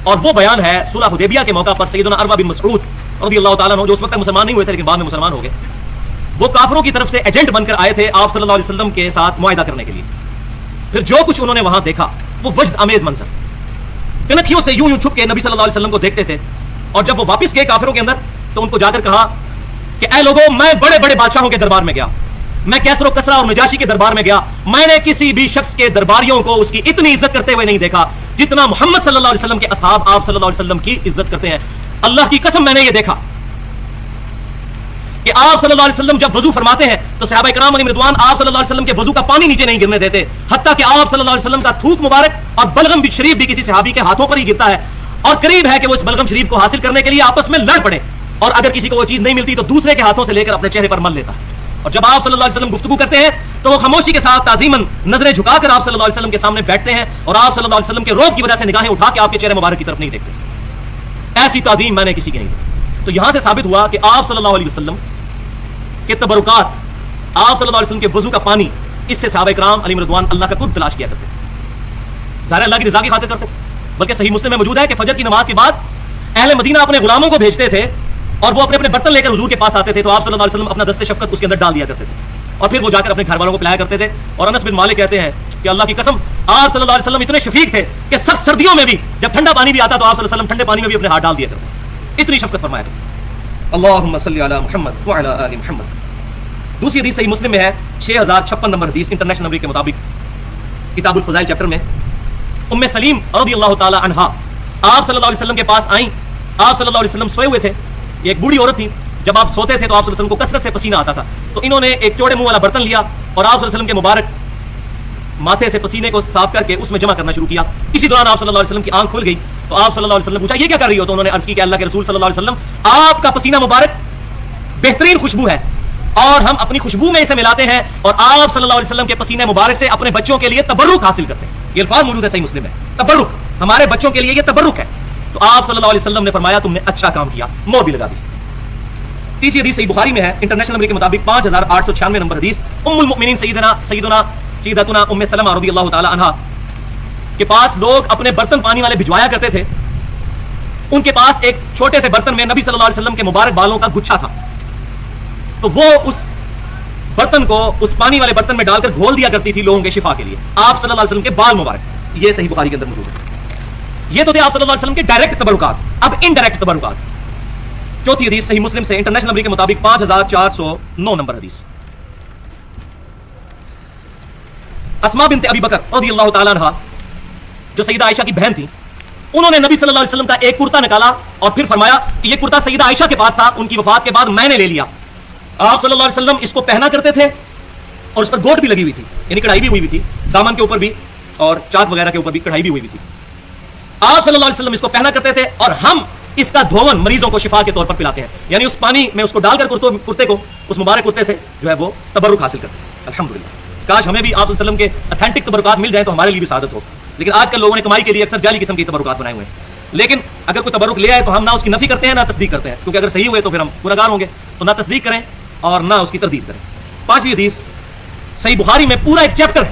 اور وہ بیان ہے صلح حدیبیہ کے موقع پر سیدنا عروہ بن مسعود رضی اللہ تعالیٰ عنہ، جو اس وقت مسلمان نہیں ہوئے تھے لیکن بعد میں مسلمان ہو گئے، وہ کافروں کی طرف سے ایجنٹ بن کر آئے تھے آپ صلی اللہ علیہ وسلم کے ساتھ معاہدہ کرنے کے لیے۔ پھر جو کچھ انہوں نے وہاں دیکھا وہ وجد امیز منظر، کنکھیوں سے یوں چھپ کے نبی صلی اللہ علیہ وسلم کو دیکھتے تھے، اور جب وہ واپس گئے کافروں کے اندر تو ان کو جا کر کہا کہ اے لوگوں، میں بڑے بڑے بادشاہوں کے دربار میں گیا، میں کیسر و کسرا اور نجاشی کے دربار میں گیا، میں نے کسی بھی شخص کے درباریوں کو اس کی اتنی عزت کرتے ہوئے نہیں دیکھا جتنا محمد صلی اللہ علیہ وسلم کے اصحاب آپ صلی اللہ علیہ وسلم کی عزت کرتے ہیں۔ اللہ کی قسم میں نے یہ دیکھا کہ آپ صلی اللہ علیہ وسلم جب وضو فرماتے ہیں تو صحابہ کرام علیہم رضوان آپ صلی اللہ علیہ وسلم کے وضو کا پانی نیچے نہیں گرنے دیتے، حتیٰ کہ آپ صلی اللہ علیہ وسلم کا تھوک مبارک اور بلغم بھی شریف بھی کسی صحابی کے ہاتھوں پر ہی گرتا ہے، اور قریب ہے کہ وہ اس بلغم شریف کو حاصل کرنے کے لیے آپس میں لڑ پڑے، اور اگر کسی کو وہ چیز نہیں ملتی تو دوسرے کے ہاتھوں سے لے کر اپنے چہرے پر مل لیتا ہے۔ اور جب آپ صلی اللہ علیہ وسلم گفتگو کرتے ہیں تو وہ خاموشی کے ساتھ تعظیماً نظریں جھکا کر آپ صلی اللہ علیہ وسلم کے سامنے بیٹھتے ہیں، اور آپ صلی اللہ علیہ وسلم کے روب کی وجہ سے نگاہیں اٹھا کے آپ کے چہرے مبارک کی طرف نہیں دیکھتے۔ ایسی تعظیم میں نے کسی کی نہیں دیکھی۔ تو یہاں سے ثابت ہوا کہ آپ صلی اللہ علیہ وسلم کے تبرکات، آپ صلی اللہ علیہ وسلم کے وضو کا پانی، اس سے صحابہ کرام علیہم رضوان اللہ کا قرب تلاش کیا کرتے تھے، ظاہر اللہ کی رضا کی خاطر کرتے تھے۔ بلکہ صحیح مسلم میں موجود ہے کہ فجر کی نماز کے بعد اہل مدینہ اپنے غلاموں کو بھیجتے تھے، اور وہ اپنے اپنے برتن لے کر حضور کے پاس آتے تھے، تو آپ صلی اللہ علیہ وسلم اپنا دست شفقت اس کے اندر ڈال دیا کرتے تھے، اور پھر وہ جا کر اپنے گھر والوں کو پلایا کرتے تھے۔ اور انس بن مالک کہتے ہیں کہ اللہ کی قسم آپ صلی اللہ علیہ وسلم اتنے شفیق تھے کہ سخت سردیوں میں بھی جب ٹھنڈا پانی بھی آتا تو آپ صلی اللہ علیہ وسلم ٹھنڈے پانی میں بھی اپنے ہاتھ ڈال دیا کرتے، اتنی شفقت فرمایا کرتے۔ اللہم صلی علی محمد وعلی آل محمد۔ دوسری حدیث صحیح مسلم میں ہے 6056 نمبر حدیث انٹرنیشنل نمبر کے مطابق کتاب الفضائل چیپٹر میں، ام سلیم رضی اللہ تعالی عنہا آپ صلی اللہ علیہ وسلم کے پاس آئیں، آپ صلی اللہ علیہ وسلم سوئے ہوئے تھے، یہ ایک بوڑھی عورت تھی، جب آپ سوتے تھے تو آپ صلی اللہ علیہ وسلم کو کثرت سے پسینہ آتا تھا، تو انہوں نے ایک چوڑے منہ والا برتن لیا اور آپ صلی اللہ علیہ وسلم کے مبارک ماتھے سے پسینے کو صاف کر کے اس میں جمع کرنا شروع کیا۔ اسی دوران آپ صلی اللہ علیہ وسلم کی آنکھ کھل گئی تو آپ صلی اللہ علیہ وسلم نے پوچھا یہ کیا کر رہی ہو؟ تو انہوں نے عرض کی کہ اللہ کے رسول صلی اللہ علیہ وسلم آپ کا پسینہ مبارک بہترین خوشبو ہے، اور ہم اپنی خوشبو میں اسے ملاتے ہیں، اور آپ صلی اللہ علیہ وسلم کے پسینے مبارک سے اپنے بچوں کے لیے تبرک حاصل کرتے ہیں۔ یہ الفاظ موجود ہے صحیح مسلم میں، تبرک، ہمارے بچوں کے لیے یہ تبرک ہے۔ تو آپ صلی اللہ علیہ وسلم نے فرمایا تم نے اچھا کام کیا، مور بھی لگا دی۔ تیسری حدیث صحیح بخاری میں ہے انٹرنیشنل نمبر کے مطابق 5896 نمبر حدیث، ام المؤمنین سیدتنا ام سلمہ رضی اللہ تعالی عنہا کے پاس لوگ اپنے برتن پانی والے بھجوایا کرتے تھے، ان کے پاس ایک چھوٹے سے برتن میں نبی صلی اللہ علیہ وسلم کے مبارک بالوں کا گچھا تھا، تو وہ اس برتن کو اس پانی والے برتن میں ڈال کر گھول دیا کرتی تھی لوگوں کے شفا کے لیے، آپ صلی اللہ علیہ وسلم کے بال مبارک۔ یہ صحیح بخاری کے اندر موجود ہے۔ یہ تو تھے آپ صلی اللہ علیہ وسلم کے ڈائریکٹ تبرکات۔ اب انڈائریکٹ تبرکات، چوتھی حدیث صحیح مسلم سے انٹرنیشنل نمبر کے مطابق 5409 نمبر حدیث، اسماء بنت ابی بکر رضی اللہ تعالی عنہا جو سیدہ عائشہ کی بہن تھی، انہوں نے نبی صلی اللہ علیہ وسلم کا ایک کرتا نکالا اور پھر فرمایا کہ یہ کرتا سیدہ عائشہ کے پاس تھا، ان کی وفات کے بعد میں نے لے لیا۔ آپ صلی اللہ علیہ وسلم اس کو پہنا کرتے تھے اور اس پر گوٹ بھی لگی ہوئی تھی، یعنی کڑھائی بھی ہوئی تھی، دامن کے اوپر بھی اور چاک وغیرہ کے اوپر بھی کڑھائی بھی ہوئی تھی۔ آپ صلی اللہ علیہ وسلم اس کو پہنا کرتے تھے اور ہم اس کا دھون مریضوں کو شفا کے طور پر پلاتے ہیں، یعنی اس پانی میں اس کو ڈال کر کرتے کو اس مبارک کرتے سے جو ہے وہ تبرک حاصل کرتے ہیں۔ الحمدللہ، کاش ہمیں بھی آپ صلی اللہ علیہ وسلم کے اتھینٹک تبرکات مل جائیں تو ہمارے لیے بھی سعادت ہو، لیکن آج کل لوگوں نے کمائی کے لیے اکثر جعلی قسم کے تبرکات بنائے ہوئے ہیں۔ لیکن اگر کوئی تبرک لے آئے تو ہم نہ اس کی نفی کرتے ہیں نہ تصدیق کرتے ہیں، کیونکہ اگر صحیح ہوئے تو پھر ہم گنہگار ہوں گے، تو نہ تصدیق کریں اور نہ اس کی تردید کریں۔ پانچویں حدیث صحیح بخاری میں پورا ایک چیپٹر ہے،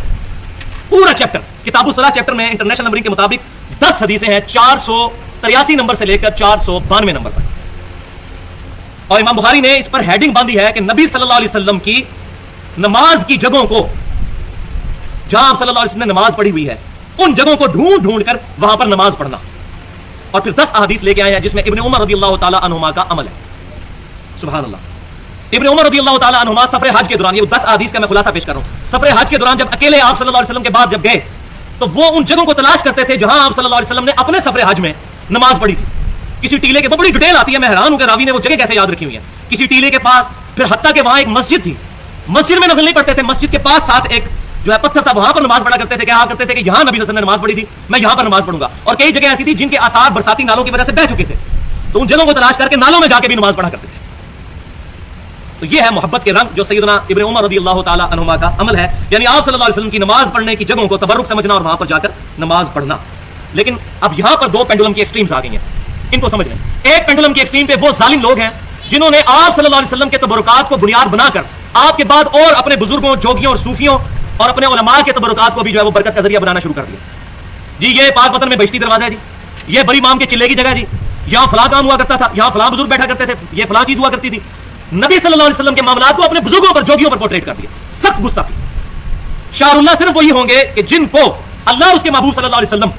پورا چیپٹر کتاب الصلاۃ چیپٹر میں انٹرنیشنل نمبرنگ کے مطابق 10 حدیثیں ہیں 483 نمبر سے لے کر 492 نمبر پر، اور امام بخاری نے اس پر ہیڈنگ باندھی ہے کہ نبی صلی اللہ علیہ وسلم کی نماز کی جگہوں کو، جہاں آپ صلی اللہ علیہ وسلم نے نماز پڑھی ہوئی ہے ان جگہوں کو ڈھونڈ ڈھونڈ کر وہاں پر نماز پڑھنا، اور پھر 10 احادیث لے کے آئے ہیں جس میں ابن عمر رضی اللہ تعالی عنہما کا عمل ہے۔ سبحان اللہ، ابن عمر رضی اللہ تعالی عنہما سفر حج کے دوران، یہ 10 احادیث کا میں خلاصہ پیش کر رہا ہوں، سفر حج کے دوران جب اکیلے آپ صلی اللہ علیہ وسلم کے بعد جب گئے تو وہ ان جگہوں کو تلاش کرتے تھے جہاں آپ صلی اللہ علیہ وسلم نے اپنے سفر حج میں نماز پڑھی تھی۔ کسی ٹیلے کے بڑی ڈیٹیل آتی ہے، میں حیران ہوں کہ راوی نے وہ جگہ کیسے یاد رکھی ہوئی ہے، کسی ٹیلے کے پاس، پھر حتیٰ کہ وہاں ایک مسجد تھی، مسجد میں نفل نہیں پڑھتے تھے، مسجد کے پاس ساتھ ایک جو ہے پتھر تھا، وہاں پر نماز پڑھا کرتے تھے. کہا کرتے تھے کہ یہاں نبی صلی اللہ علیہ وسلم نے نماز پڑھی تھی، میں یہاں پر نماز پڑھوں گا. اور کئی جگہ ایسی تھی جن کے آثار برساتی نالوں کی وجہ سے بہہ چکے تھے، تو ان جگہوں کو تلاش کر کے نالوں میں جا کے بھی نماز پڑھا کرتے تھے. تو یہ ہے محبت کے رنگ جو سیدنا ابن عمر رضی اللہ تعالی عنہما کا عمل ہے، یعنی آپ صلی اللہ علیہ وسلم کی نماز پڑھنے کی جگہوں کو تبرک سمجھنا اور وہاں پر جا کر نماز پڑھنا. لیکن اب یہاں پر دو پینڈولم کی ایکسٹریمز آ گئی ہیں، ان کو سمجھ لیں. ایک پینڈولم کی ایکسٹریم پہ وہ ظالم لوگ ہیں جنہوں نے آپ صلی اللہ علیہ وسلم کے تبرکات کو بنیاد بنا کر آپ کے بعد اور اپنے بزرگوں، جوگیوں اور صوفیوں اور اپنے علماء کے تبرکات کو بھی جو ہے وہ برکت کا ذریعہ بنانا شروع کر دیا. جی یہ پاک پتن میں بہشتی دروازہ ہے، جی یہ بڑی امام کے چلے کی جگہ، جی یہاں فلاں کام ہوا کرتا تھا، یہاں فلاں بزرگ بیٹھا کرتے تھے، یہ فلاں چیز ہوا کرتی تھی. نبی صلی اللہ علیہ وسلم کے معاملات کو اپنے بزرگوں پر، جوگیوں پر پورٹریٹ کر دیا. سخت گستاخی. شاہ اللہ صرف وہی ہوں گے کہ جن کو اللہ اس کے محبوب صلی اللہ علیہ وسلم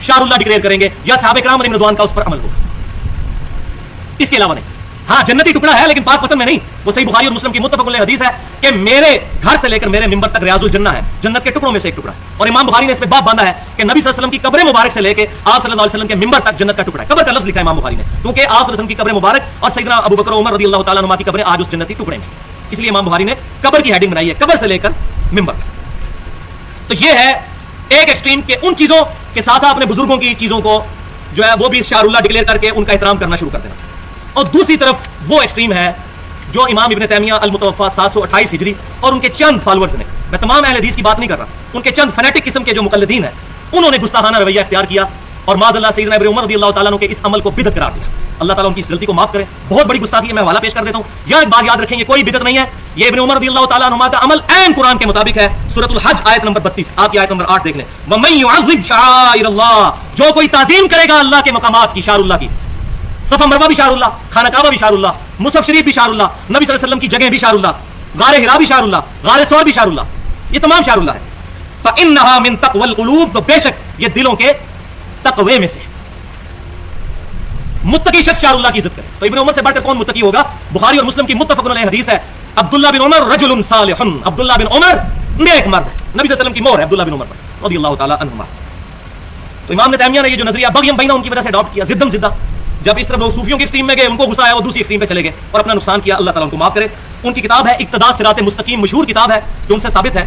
شاہ اللہ ڈکلیئر کریں گے یا صحابہ کرام علیہم رضوان کا اس پر عمل ہوگا، اس کے علاوہ نہیں. ہاں جنتی ٹکڑا ہے لیکن پاک پتن میں نہیں. وہ صحیح بخاری اور مسلم کی متفق علیہ حدیث ہے کہ میرے گھر سے لے کر میرے منبر تک ریاض الجنہ ہے، جنت کے ٹکڑوں میں سے ایک ٹکڑا. اور امام بخاری نے اس پہ باب باندھا ہے کہ نبی صلی اللہ علیہ وسلم کی قبر مبارک سے لے کے آپ صلی اللہ علیہ وسلم کے منبر تک جنت کا ٹکڑا ہے. قبر کا لفظ لکھا ہے امام بخاری نے، کیونکہ آپ صلی اللہ علیہ وسلم کی قبر مبارک اور سیدنا ابو بکر عمر رضی اللہ تعالیٰ عنہ کی قبریں آج اس جنتی ٹکڑے میں، اس لیے امام بخاری نے قبر کی ہیڈنگ بنائی ہے، قبر سے لے کر منبر تک. تو یہ ہے ایک ایکسٹریم کے ان چیزوں کے ساتھ ساتھ اپنے بزرگوں کی چیزوں کو جو ہے وہ بھی شاہ اللہ ڈکلیئر کر کے ان کا احترام کرنا شروع کر دینا. اور دوسری طرف وہ ایکسٹریم ہے جو امام ابن تیمیہ المتوفا 728 ہجری اور ان کے چند فالوورز نے، میں تمام اہل حدیث کی بات نہیں کر رہا، ان کے چند فنیٹک قسم کے جو مقلدین ہیں انہوں نے گستاخانہ رویہ اختیار کیا اور معاذ اللہ سیدنا ابن عمر رضی اللہ تعالیٰ عنہ کے اس عمل کو بدعت قرار دیا. اللہ تعالیٰ ان کی اس غلطی کو معاف کرے. بہت بڑی گستاخی ہے. میں حوالہ پیش کر دیتا ہوں. یہ ایک بات یاد رکھیں، یہ کوئی بدعت نہیں ہے، یہ ابن عمر رضی اللہ تعالیٰ عنہ کا عمل عین قرآن کے مطابق ہے. سورۃ الحج آیت نمبر 32، آپ کی آیت نمبر 8 دیکھ لیں. وَمَن يُعَظِّمْ شَعَائِرَ اللَّهِ، جو کوئی تعظیم کرے گا اللہ کے مقامات کی، شعائر اللہ کی، صفا مروہ بھی شعائر اللہ، خانہ کعبہ بھی شعائر اللہ، مصحف شریف بھی شعائر اللہ، نبی صلی اللہ علیہ وسلم کی جگہیں بھی شعائر اللہ، غار حرا بھی شعائر اللہ، غار ثور بھی شعائر اللہ، یہ تمام شعائر اللہ ہے. فَإِنَّهَا مِن تَقْوَى الْقُلُوبِ، تو بے شک یہ دلوں کے تقوی میں سے. متقی شخص شاہ اللہ کی عزت کرے. تو ابن عمر سے بڑھ کر کون متقی ہوگا؟ بخاری اور مسلم کی متفق علیہ حدیث ہے، عبداللہ بن عمر رجل صالح، عبداللہ بن عمر نیک مرد ہے. نبی صلی اللہ علیہ وسلم کی مہر ہے عبداللہ بن عمر پر رضی اللہ تعالی عنہما. تو امام نے تیمیہ نے یہ جو نظریہ بغیم بینہ ان کی وجہ سے اڈاپٹ کیا، زدم زدہ. جب اس طرح لوگ صوفیوں کے ایکسٹریم میں گئے، ان کو غصہ آیا، وہ دوسری ایکسٹریم پہ چلے گئے اور اپنا نقصان کیا. اللہ تعالیٰ ان کو معاف کرے. ان کی کتاب ہے اقتداء صراط مستقیم، مشہور کتاب ہے جو ان سے ثابت ہے،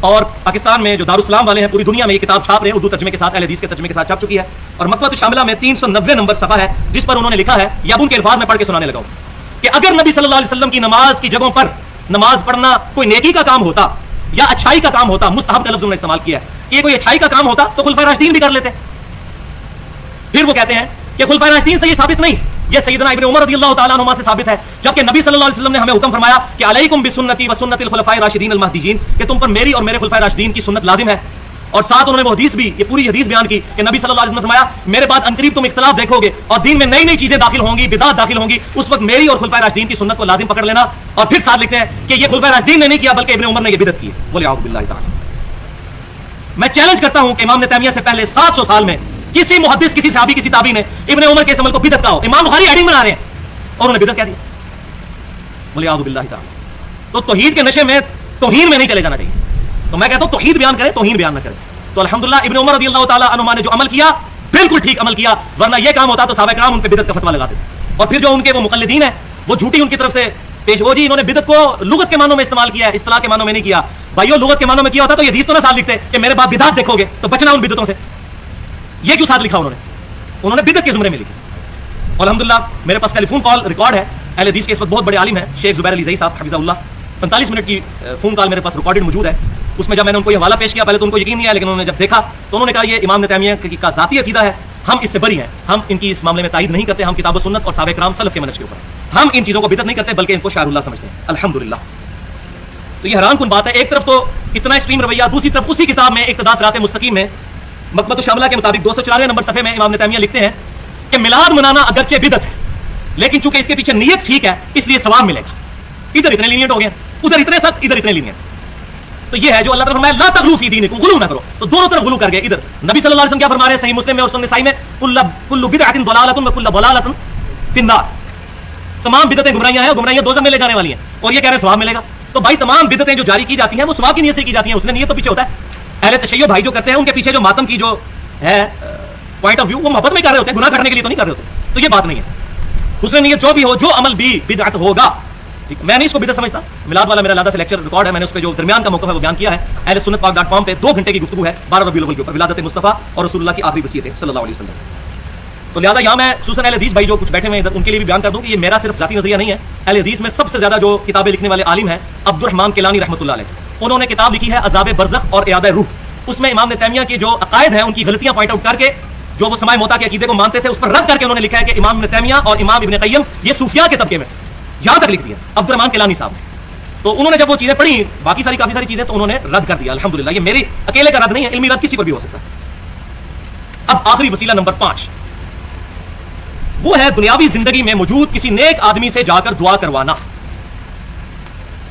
اور پاکستان میں جو دارالسلام والے ہیں پوری دنیا میں یہ کتاب چھاپ رہے ہیں، اردو ترجمے کے ساتھ، اہل حدیث کے ترجمے کے ساتھ چھپ چکی ہے. اور مکتبۃ شاملہ میں 390 نمبر صفحہ ہے جس پر انہوں نے لکھا ہے، یا ان کے الفاظ میں پڑھ کے سنانے لگا ہوں، کہ اگر نبی صلی اللہ علیہ وسلم کی نماز کی جگہوں پر نماز پڑھنا کوئی نیکی کا کام ہوتا یا اچھائی کا کام ہوتا، مستحب کا لفظ انہوں نے استعمال کیا ہے، کہ یہ کوئی اچھائی کا کام ہوتا تو خلفائے راشدین بھی کر لیتے. پھر وہ کہتے ہیں کہ خلفائے راشدین سے یہ ثابت نہیں، یہ سیدنا ابن عمر رضی اللہ تعالیٰ عنہما سے ثابت ہے، جبکہ نبی صلی اللہ علیہ وسلم نے ہمیں حکم فرمایا کہ علیکم بسنتی وسنت الخلفاء الراشدین المہدیین، کہ تم پر میری اور میرے خلفائے راشدین کی سنت لازم ہے. اور ساتھ انہوں نے وہ حدیث بھی، یہ پوری حدیث بیان کی کہ نبی صلی اللہ علیہ وسلم نے فرمایا میرے بعد عنقریب تم اختلاف دیکھو گے اور دین میں نئی نئی چیزیں داخل ہوں گی، بدعات داخل ہوں گی، اس وقت میری اور خلفائے راشدین کی سنت کو لازم پکڑ لینا. اور پھر ساتھ لکھتے ہیں کہ یہ خلفائے راشدین نے نہیں کیا بلکہ ابن عمر نے یہ بدعت کی ہے. بولے اعوذ باللہ تعالی. میں چیلنج کرتا ہوں کہ امام نے تیمیہ سے پہلے 700 سال میں کسی محدث، کسی صحابی، کسی تابعی نے ابن عمر کے اس عمل کو بدعت کہا ہو. امام بخاری ہیڈنگ بنا رہے ہیں اور انہوں نے بدعت کہہ دیا. بولے اعوذ باللہ تعالی. تو توحید کے نشے میں، توہین میں نہیں چلے جانا چاہیے. تو میں کہتا ہوں توحید بیان کریں، توہین بیان نہ کریں. تو الحمدللہ ابن عمر رضی اللہ تعالیٰ عنہما نے جو عمل کیا بالکل ٹھیک عمل کیا، ورنہ یہ کام ہوتا تو صحابہ کرام ان پہ بدعت کا فتویٰ لگاتے تھے. اور پھر جو ان کے وہ مقلدین ہیں وہ جھوٹی ان کی طرف سے پیش، وہ جی انہوں نے بدعت کو لغت کے معنوں میں استعمال کیا ہے، اصطلاح کے معنوں میں نہیں کیا. بھائیو لغت کے معنوں میں کیا ہوتا تو یہ حدیث تو نہ ساتھ لکھتے کہ میرے بعد بدعت دیکھو گے تو بچنا ان بدعتوں سے. یہ کیوں ساتھ لکھا انہوں نے بدعت کے زمرے میں لکھی. الحمدللہ میرے پاس ٹیلی فون کال ریکارڈ ہے، اہل حدیث کے اس وقت بہت بڑے عالم ہیں شیخ زبیر علی زئی صاحب حفظہ اللہ، 45 منٹ کی فون کال میرے پاس ریکارڈڈ موجود ہے. اس میں جب میں نے ان کو یہ حوالہ پیش کیا، پہلے تو ان کو یقین نہیں آیا، لیکن انہوں نے جب دیکھا تو انہوں نے کہا یہ امام نے تیمیہ کا ذاتی عقیدہ ہے، ہم اس سے بری ہیں، ہم ان کی اس معاملے میں تائید نہیں کرتے، ہم کتاب و سنت اور صحابہ کرام سلف کے منہج کے اوپر ہم ان چیزوں کو بدعت نہیں کرتے بلکہ ان کو شعائر اللہ سمجھتے ہیں. الحمدللہ. تو یہ حیران کن بات ہے، ایک طرف تو اتنا ایکسٹریم رویہ، دوسری طرف اسی کتاب میں اقتداء صراط مستقیم میں مکتبۃ شاملہ کے مطابق 294 نمبر صفحے میں امام نے تیمیہ لکھتے ہیں کہ میلاد منانا اگرچہ بدعت ہے لیکن چونکہ اس کے پیچھے نیت ٹھیک ہے اس لیے ثواب ملے گا. ادھر اتنے لینیٹ ہو گئے، ادھر اتنے سخت، ادھر اتنے لینیٹ. تو یہ ہے جو اللہ تعالیٰ فرمایا لا تغلو فی دینکم، غلو نہ کرو. تو دونوں طرف غلو کر گئے. ادھر نبی صلی اللہ علیہ وسلم کیا فرما رہے ہیں صحیح مسلم میں اور سنن نسائی میں، کل بدعۃ ضلالۃ وکل ضلالۃ فی النار. تمام بدعتیں گمراہیاں ہیں اور گمراہیاں دوزخ میں لے جانے والی ہیں، اور یہ کہہ رہے ہیں ثواب ملے گا. تو بھائی تمام بدعتیں جو جاری کی جاتی ہیں وہ ثواب کی نیت سے کی جاتی ہیں، اس نے نیت تو پیچھے ہوتا ہے. اہل تشیع بھائی جو کرتے ہیں ان کے پیچھے جو ماتم کی جو ہے پوائنٹ آف ویو، وہ محبت میں کر رہے ہوتے ہیں، گناہ کرنے کے لیے تو نہیں کر رہے ہوتے. تو یہ بات نہیں ہے. حسن نیت جو بھی ہو، جو عمل بھی بدعت ہوگا میں نہیں اس کو بدعت سمجھتا. میلاد والا میرا علیحدہ سے لیکچر ریکارڈ ہے, میں نے اس پہ جو درمیان کا موقف ہے وہ بیان کیا ہے. اہل سنت پاک.com پہ 2 گھنٹے کی گفتگو ہے 12 ربیع الاول کے اوپر, ولادت مصطفیٰ اور رسول اللہ کی آخری وصیت صلی اللہ علیہ وسلم. تو لہٰذا یہاں میں خصوصاً اہل حدیث بھائی جو کچھ بیٹھے ہوئے ہیں ادھر, ان کے لیے بھی بیان کر دوں کہ یہ میرا صرف ذاتی نظریہ نہیں ہے. اہل حدیث میں سب سے زیادہ جو کتابیں لکھنے والے عالم ہیں عبد الرحمن کیلانی رحمۃ اللہ علیہ, انہوں نے کتاب لکھی ہے عذاب برزخ اور اعادہ روح. اس میں امام ابن تیمیہ کے جو عقائد ہیں ان کی غلطیاں پوائنٹ آؤٹ کر کے, جو وہ سماع موتا کے عقیدے کو مانتے تھے اس پر رد کر کے انہوں نے لکھا ہے کہ امام ابن تیمیہ اور امام ابن قیم یہ صوفیاء کے طبقے میں سے, یہاں تک لکھ دیا عبد الرحمن کیلانی صاحب نے. تو انہوں نے جب وہ چیزیں پڑھی, باقی کافی ساری چیزیں, تو انہوں نے رد کر دیا. الحمدللہ یہ میری اکیلے کا رد نہیں ہے, علمی رد کسی پر بھی ہو سکتا ہے. اب آخری وسیلہ نمبر 5, وہ ہے دنیاوی زندگی میں موجود کسی نیک آدمی سے جا کر دعا کروانا.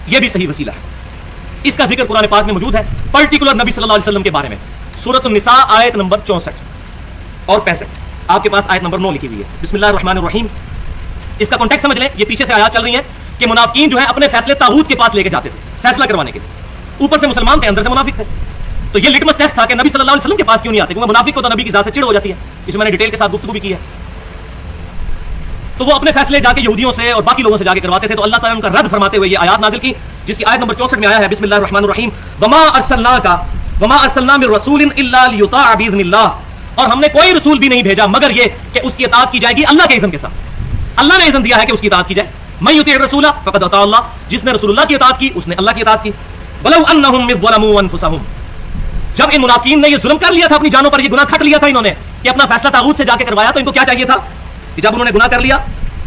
یہ بھی صحیح وسیلہ ہے. اس کا ذکر قرآن پاک میں موجود ہے, پرٹیکولر نبی صلی اللہ علیہ وسلم کے بارے میں. سورۃ النساء آیت نمبر 64 اور 65, آپ کے پاس آیت نمبر 9 لکھی ہوئی ہے. بسم اللہ الرحمن الرحیم. اس کا کانٹیکسٹ سمجھ لیں, یہ پیچھے سے آیات چل رہی ہیں کہ منافقین جو ہے اپنے فیصلے طاغوت کے پاس لے کے جاتے تھے فیصلہ کروانے کے لیے. اوپر سے مسلمان تھے, اندر سے منافق تھے. تو یہ لٹمس ٹیسٹ تھا کہ نبی صلی اللہ علیہ وسلم کے پاس کیوں نہیں آتے, کیونکہ منافق کو تو نبی کی ذات سے چڑ ہو جاتی ہے. اس میں نے ڈیٹیل کے ساتھ گفتگو بھی کی ہے. تو وہ اپنے فیصلے جا کے یہودیوں سے اور باقی لوگوں سے جا کے کرواتے تھے. تو اللہ تعالیٰ نے ان کا رد فرماتے ہوئے یہ آیات نازل کی, جس کی آیت نمبر 64 میں آیا ہے بسم اللہ الرحمن الرحیم. وما ارسلنا من رسول الا لیطاع باذن اللہ. اور ہم نے کوئی رسول بھی نہیں بھیجا مگر یہ کہ اس کی اطاعت کی جائے گی اللہ کے اذن کے ساتھ. اللہ نے اذن دیا ہے کہ اس کی اطاعت کی جائے. من یطیع الرسول فقد اطاع اللہ, جس نے رسول اللہ کی اطاعت کی اس نے اللہ کی اطاعت کی. ولو انہم اذ ظلموا انفسہم, جب ان منافقین نے یہ ظلم کر لیا تھا اپنی جانوں پر, یہ گناہ کھٹ لیا تھا انہوں نے کہ اپنا فیصلہ طاغوت سے جا کے کروایا, تو ان کو کیا چاہیے تھا کہ جب انہوں نے گناہ کر لیا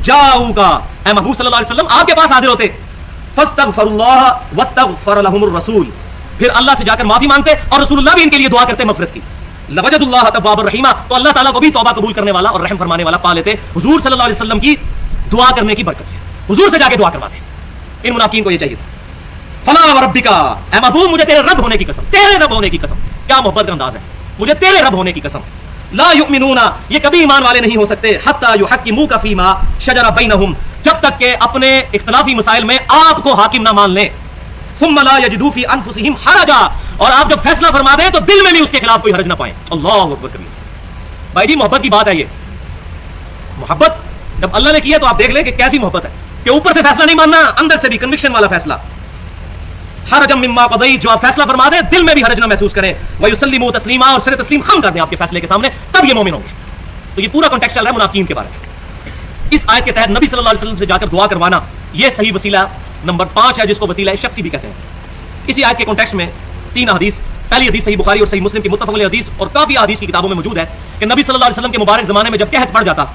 جاؤگا, اے محبوب صلی اللہ علیہ وسلم آپ کے پاس حاضر ہوتے, فاستغفر اللہ واستغفر لهم الرسول, پھر اللہ سے جا کر معافی مانگتے اور رسول اللہ بھی ان کے لیے دعا کرتے مغفرت کی. لوجد اللہ توابا الرحیما, تو اللہ تعالیٰ کو بھی توبہ قبول کرنے والا اور رحم فرمانے والا پا لیتے حضور صلی اللہ علیہ وسلم کی دعا کرنے کی برکت سے. حضور سے جا کے دعا کرواتے. ان منافقین کو یہ چاہیے تھا. فلا وربک, اے محبوب مجھے تیرے رب ہونے کی قسم, تیرے رب ہونے کی قسم, کیا محبت کا انداز ہے, مجھے تیرے رب ہونے کی قسم. لا یؤمنون, یہ کبھی ایمان والے نہیں ہو سکتے, حتی یحکموک فیما شجر بینہم, جب تک کہ اپنے اختلافی مسائل میں آپ کو حاکم نہ مان لیں. ثم لا یجدوا فی انفسہم حرجا, اور آپ جب فیصلہ فرما دیں تو دل میں بھی اس کے خلاف کوئی حرج نہ پائیں. اللہ اکبر کبیر. بھائی جی محبت کی بات ہے یہ. محبت جب اللہ نے کی ہے تو آپ دیکھ لیں کہ کیسی محبت ہے, کہ اوپر سے فیصلہ نہیں ماننا, اندر سے بھی کنوکشن والا فیصلہ. حرجا مما قضیت, جو آپ فیصلہ فرما دیں دل میں بھی حرج نہ محسوس کریں. ویسلموا تسلیما, اور سر تسلیم خم کر دیں آپ کے فیصلے کے سامنے, تب یہ مومن ہوں گے. تو یہ پورا کانٹیکسٹ چل رہا ہے منافقین کے بارے میں. اس آیت کے تحت نبی صلی اللہ علیہ وسلم سے جا کر دعا کروانا یہ صحیح وسیلہ نمبر 5 ہے, جس کو وسیلہ شخصی بھی کہتے ہیں. اسی آیت کے کانٹیکسٹ میں 3 حدیث, پہلی حدیث صحیح بخاری اور صحیح مسلم کی متفق علیہ حدیث اور کافی حدیث کی کتابوں میں موجود ہے کہ نبی صلی اللہ علیہ وسلم کے مبارک زمانے میں جب قحط پڑ جاتا,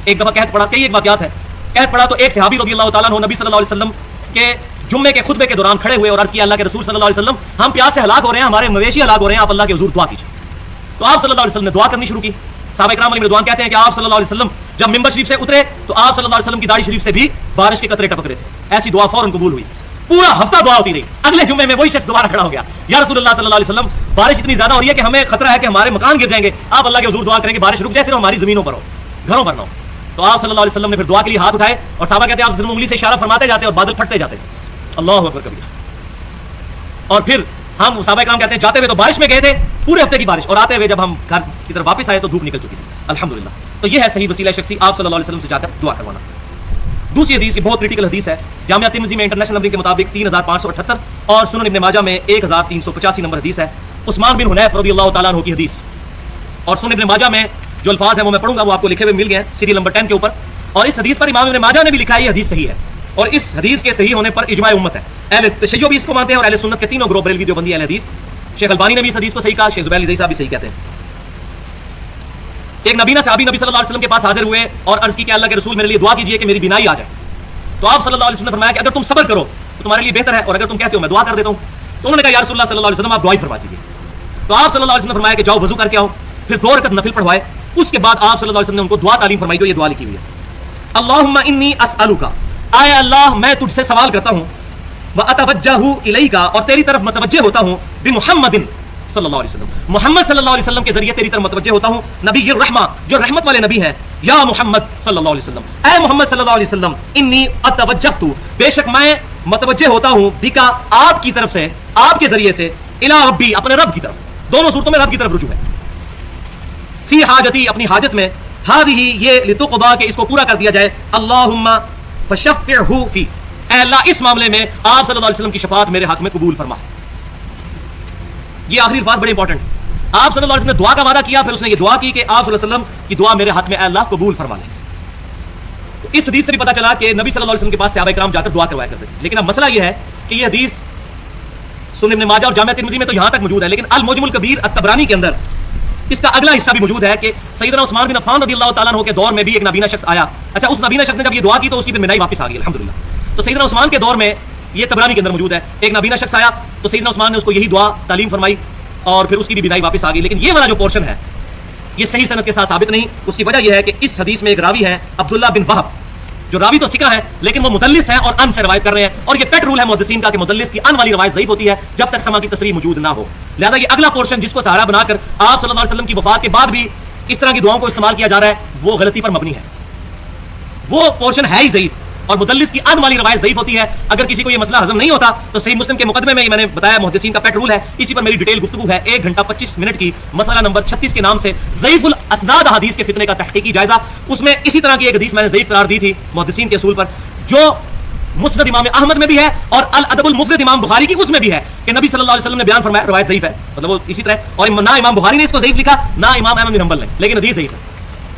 ایک دفعہ قحط پڑا, کئی ایک واقعات ہے. قحط پڑا تو ایک صحابی رضی اللہ تعالیٰ عنہ نبی صلی اللہ علیہ وسلم کے جمعے کے خطبے کے دوران کھڑے ہوئے اور عرض کیا اللہ کے رسول صلی اللہ علیہ وسلم ہم پیاس سے ہلاک ہو رہے ہیں, ہمارے مویشی ہلاک ہو رہے ہیں, آپ اللہ کے حضور دعا کیجیے. تو آپ صلی اللہ علیہ وسلم نے دعا کرنی شروع کی. صحابہ کرام علیہ رضوان کہتے ہیں کہ آپ صلی اللہ علیہ وسلم جب ممبر شریف سے اترے تو آپ صلی اللہ علیہ وسلم کی داڑھی شریف سے بھی بارش کے قطرے ٹپک رہے تھے. ایسی دعا فوراً قبول ہوئی. پورا ہفتہ دعا ہوتی رہی. اگلے جمعے میں وہی شخص دوبارہ کھڑا ہو گیا, یا رسول اللہ صلی اللہ علیہ وسلم بارش اتنی زیادہ ہو رہی ہے کہ ہمیں خطرہ ہے کہ ہمارے مکان گر جائیں گے, آپ اللہ کے حضور دعا کریں کہ بارش رک جائے, صرف ہماری زمینوں پر ہو, گھروں پر نہ ہو. تو آپ صلی اللہ علیہ وسلم نے پھر دعا کے لیے ہاتھ اٹھائے اور صحابہ کہتے ہیں آپ انگلی سے اشارہ فرماتے جاتے اور بادل پھٹتے جاتے. اللہ اکبر کبیر. اور پھر ہم صحابہ کرام کہتے ہیں جاتے ہوئے تو بارش میں گئے تھے پورے ہفتے کی بارش, اور آتے ہوئے جب ہم گھر کی طرف واپس آئے تو دھوپ نکل چکی تھی الحمدللہ. تو یہ ہے صحیح وسیلہ شخصی, آپ صلی اللہ علیہ وسلم سے جا کر دعا کروانا. دوسری حدیث یہ بہت کریٹیکل حدیث ہے, جامعہ ترمذی میں انٹرنیشنل نمبر کے مطابق 3578 اور سنن ابن ماجہ میں 1385 نمبر حدیث ہے. عثمان بن حنیف رضی اللہ تعالیٰ عنہ کی حدیث, اور سنن ابن ماجہ میں جو الفاظ ہیں وہ میں پڑھوں گا, وہ آپ کو لکھے ہوئے مل گئے ہیں سیریل نمبر 10 کے اوپر. اور اس حدیث پر امام ابن ماجہ نے بھی لکھا ہے یہ حدیث صحیح ہے, اور اس حدیث کے صحیح ہونے پر اجماع امت ہے. اہل تشیع بھی اس کو مانتے ہیں, اور اہل سنت کے تینوں گروہ بریلوی دیوبندی اہل حدیث. شیخ البانی نے بھی اس حدیث کو صحیح کہا, شیخ زبیر صاحب بھی صحیح کہتے ہیں. ایک نبی صحابی نبی صلی اللہ علیہ وسلم کے پاس حاضر ہوئے اور عرض کی کہ اللہ کے رسول میرے لیے دعا کیجیے کہ میری بینائی آ جائے. تو آپ صلی اللہ علیہ وسلم نے فرمایا کہ اگر تم صبر کرو تو تمہارے لیے بہتر ہے, اور اگر تم کہتے ہو میں دعا کر دیتا ہوں. تو انہوں نے کہا یا رسول اللہ صلی اللہ علیہ وسلم آپ دعا ہی فرما دیجیے. تو آپ صلی اللہ علیہ وسلم نے فرمایا کہ جاؤ وضو کر کے آؤ, پھر 2 رکعت نفل پڑھوائے. اس کے بعد آپ صلی اللہ علیہ وسلم نے ان کو دعا تعلیم فرمائی جو یہ دعا لکھی ہوئی ہے, اللہم انی اسألک, اے اللہ میں تجھ سے سوال کرتا ہوں, واتوجہ الیک, اور تیری طرف متوجہ ہوتا ہوں, بمحمد صلی اللہ علیہ وسلم, محمد صلی اللہ علیہ وسلم کے ذریعے تیری طرف متوجہ ہوتا ہوں, نبی الرحمہ جو رحمت والے نبی ہیں, یا محمد صلی اللہ علیہ وسلم, اے محمد صلی اللہ علیہ وسلم, انی اتوجہت, بے شک میں متوجہ ہوتا ہوں, بکا آپ کی طرف سے, آپ کے ذریعے سے, الی ربی اپنے رب کی طرف. دونوں صورتوں میں رب کی طرف رجوع ہے. فی حاجتی اپنی حاجت میں, ہذہ یہ لتقضی کہ اس کو پورا کر دیا جائے, اللہم فشفعہ فی, اے اللہ اس معاملے میں آپ صلی اللہ علیہ وسلم کی شفاعت میرے حق میں قبول فرما. یہ آخری الفاظ بڑے انپورٹنٹ ہیں. آپ صلی اللہ علیہ وسلم نے دعا کا وعدہ کیا, پھر اس نے یہ دعا کی کہ آپ صلی اللہ علیہ وسلم کی دعا میرے حق میں اے اللہ قبول فرما لے. تو اس حدیث سے بھی پتا چلا کہ نبی صلی اللہ علیہ وسلم کے پاس صحابہ کرام جا کر دعا کروایا کرتے تھے. لیکن اب مسئلہ یہ ہے کہ یہ حدیث سنن ابن ماجہ اور جامع ترمذی میں تو یہاں تک موجود ہے, لیکن المعجم الکبیر الطبرانی کے اندر اس کا اگلا حصہ بھی موجود ہے کہ سیدنا عثمان بن عفان رضی اللہ تعالیٰ عنہ کے دور میں بھی ایک نابینا شخص آیا. اچھا, اس نابینا شخص نے جب یہ دعا کی تو اس کی پھر بینائی واپس آ گئی الحمدللہ. تو سیدنا عثمان کے دور میں یہ طبرانی کے اندر موجود ہے, ایک نابینا شخص آیا تو سیدنا عثمان نے اس کو یہی دعا تعلیم فرمائی اور پھر اس کی بھی بینائی واپس آ گئی. لیکن یہ والا جو پورشن ہے یہ صحیح سند کے ساتھ ثابت نہیں. اس کی وجہ یہ ہے کہ اس حدیث میں ایک راوی ہے عبداللہ بن وہب, جو راوی تو ثقہ ہیں لیکن وہ مدلس ہیں اور ان سے روایت کر رہے ہیں, اور یہ پیٹ رول ہے محدثین کا کہ مدلس کی ان والی روایت ضعیف ہوتی ہے جب تک سما کی تصریح موجود نہ ہو. لہذا یہ اگلا پورشن جس کو سہارا بنا کر آپ صلی اللہ علیہ وسلم کی وفات کے بعد بھی اس طرح کی دعاؤں کو استعمال کیا جا رہا ہے وہ غلطی پر مبنی ہے. وہ پورشن ہے ہی ضعیف اور مدلس کی ان والی روایت ضعیف ہوتی ہے. اگر کسی کو یہ مسئلہ ہضم نہیں ہوتا تو صحیح مسلم کے مقدمے میں میں نے بتایا محدثین کا پیٹ رول ہے, اسی پر میری ڈیٹیل گفتگو ہے 1 گھنٹہ 25 منٹ کی, مسئلہ نمبر 36 کے نام سے ضعیف الاسناد حدیث کے فتنے کا تحقیقی جائزہ. اس میں اسی طرح کی ایک حدیث میں نے ضعیف قرار دی تھی محدثین کے اصول پر, جو مسند امام احمد میں بھی ہے اور الادب المفرد امام بخاری کی اس میں بھی ہے کہ نبی صلی اللہ علیہ وسلم نے بیان فرمایا, روایت ضعیف ہے مطلب وہ اسی طرح, اور نہ امام بخاری نے اس کو ضعیف لکھا نہ امام احمد بن حنبل نے, لیکن حدیث ضعیف ہے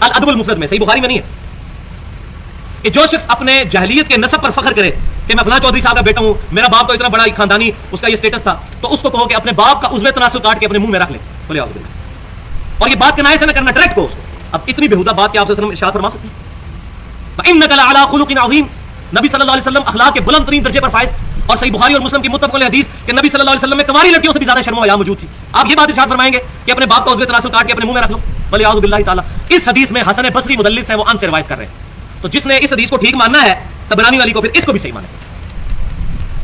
الادب المفرد میں, صحیح بخاری میں نہیں ہے. کہ جو شخص اپنے جاہلیت کے نسب پر فخر کرے کہ میں فلاں چودھری صاحب کا بیٹا ہوں, میرا باپ تو اتنا بڑا خاندانی اس کا یہ اسٹیٹس تھا, تو اس کو کہو کہ اپنے باپ کا عضو تناسل کاٹ کے اپنے منہ میں رکھ لے, بولے اعوذ باللہ. اور یہ بات کنائے سے نہ کرنا, ڈائریکٹ کو اس کو. اب اتنی بےہودہ بات کہ آپ صلی اللہ علیہ وسلم ارشاد فرما سکتے ہیں وَإِنَّكَ لَعَلَىٰ خُلُقٍ عَظِيمٍ. نبی صلی اللہ علیہ وسلم اخلاق کے بلند ترین درجے پر فائز, اور صحیح بخاری اور مسلم کی متفق علیہ حدیث کہ نبی صلی اللہ علیہ وسلم میں کنواری لڑکیوں سے بھی زیادہ شرم و حیا موجود تھی. آپ یہ بات ارشاد فرمائیں گے کہ اپنے باپ کا عضو تناسل کاٹ کے اپنے منہ میں رکھ لو, بولے اعوذ باللہ تعالیٰ. اس حدیث میں حسن بصری مدلس ہیں, وہ ان سے روایت کر رہے ہیں. تو جس نے اس حدیث کو ٹھیک ماننا ہے طبرانی والی کو, پھر اس کو بھی صحیح مانے.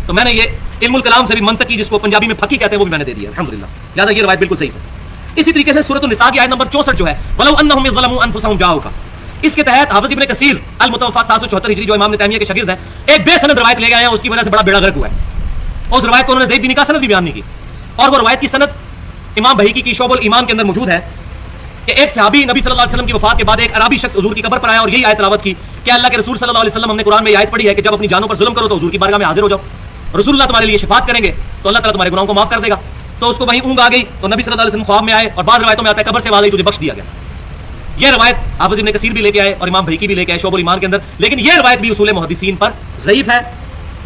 تو میں نے یہ علم الکلام سے بھی منطقی جس کو پنجابی میں پھکی کہتے ہیں وہ بھی میں نے دے دیا الحمدللہ. لہٰذا یہ روایت بالکل صحیح ہے. اسی طریقے سے سورۃ النساء کی آیت نمبر 64 جو ہے وَلَوْ أَنَّهُمْ إِذْ ظَلَمُوا أَنفُسَهُمْ جَاءُوكَ, اس کے تحت حافظ ابن کثیر المتوفی 774 ہجری جو امام تیمیہ کے شاگرد ہیں ایک بے سند روایت لے گئے ہیں, اس کی وجہ سے بڑا بیڑا غرق ہوا ہے. اس روایت کو انہوں نے ضعیف بھی نہیں کہا, سند بھی بیان نہیں کی, اور وہ روایت کی سند امام بہیقی کی شعب الایمان کے اندر موجود ہے کہ ایک صحابی نبی صلی اللہ علیہ وسلم کی وفات کے بعد ایک عربی شخص حضور کی قبر پر آیا اور یہی آیت تلاوت کی کہ اللہ کے رسول صلی اللہ علیہ وسلم, ہم نے قرآن میں یہ آیت پڑھی ہے کہ جب اپنی جانوں پر ظلم کرو تو حضور کی بارگاہ میں حاضر ہو جاؤ, رسول اللہ تمہارے لیے شفاعت کریں گے تو اللہ تعالیٰ تمہارے گناہوں کو معاف کر دے گا. تو اس کو وہیں اونگ آ گئی تو نبی صلی اللہ علیہ وسلم خواب میں آئے, اور بعض روایتوں میں آتا ہے قبر سے آواز آئی تجھے بخش دیا گیا. یہ روایت حافظ ابن کثیر بھی لے کے آئے اور امام بہیقی بھی لے کے آئے شعب الایمان کے اندر, لیکن یہ روایت بھی اصول محدثین پر ضعیف ہے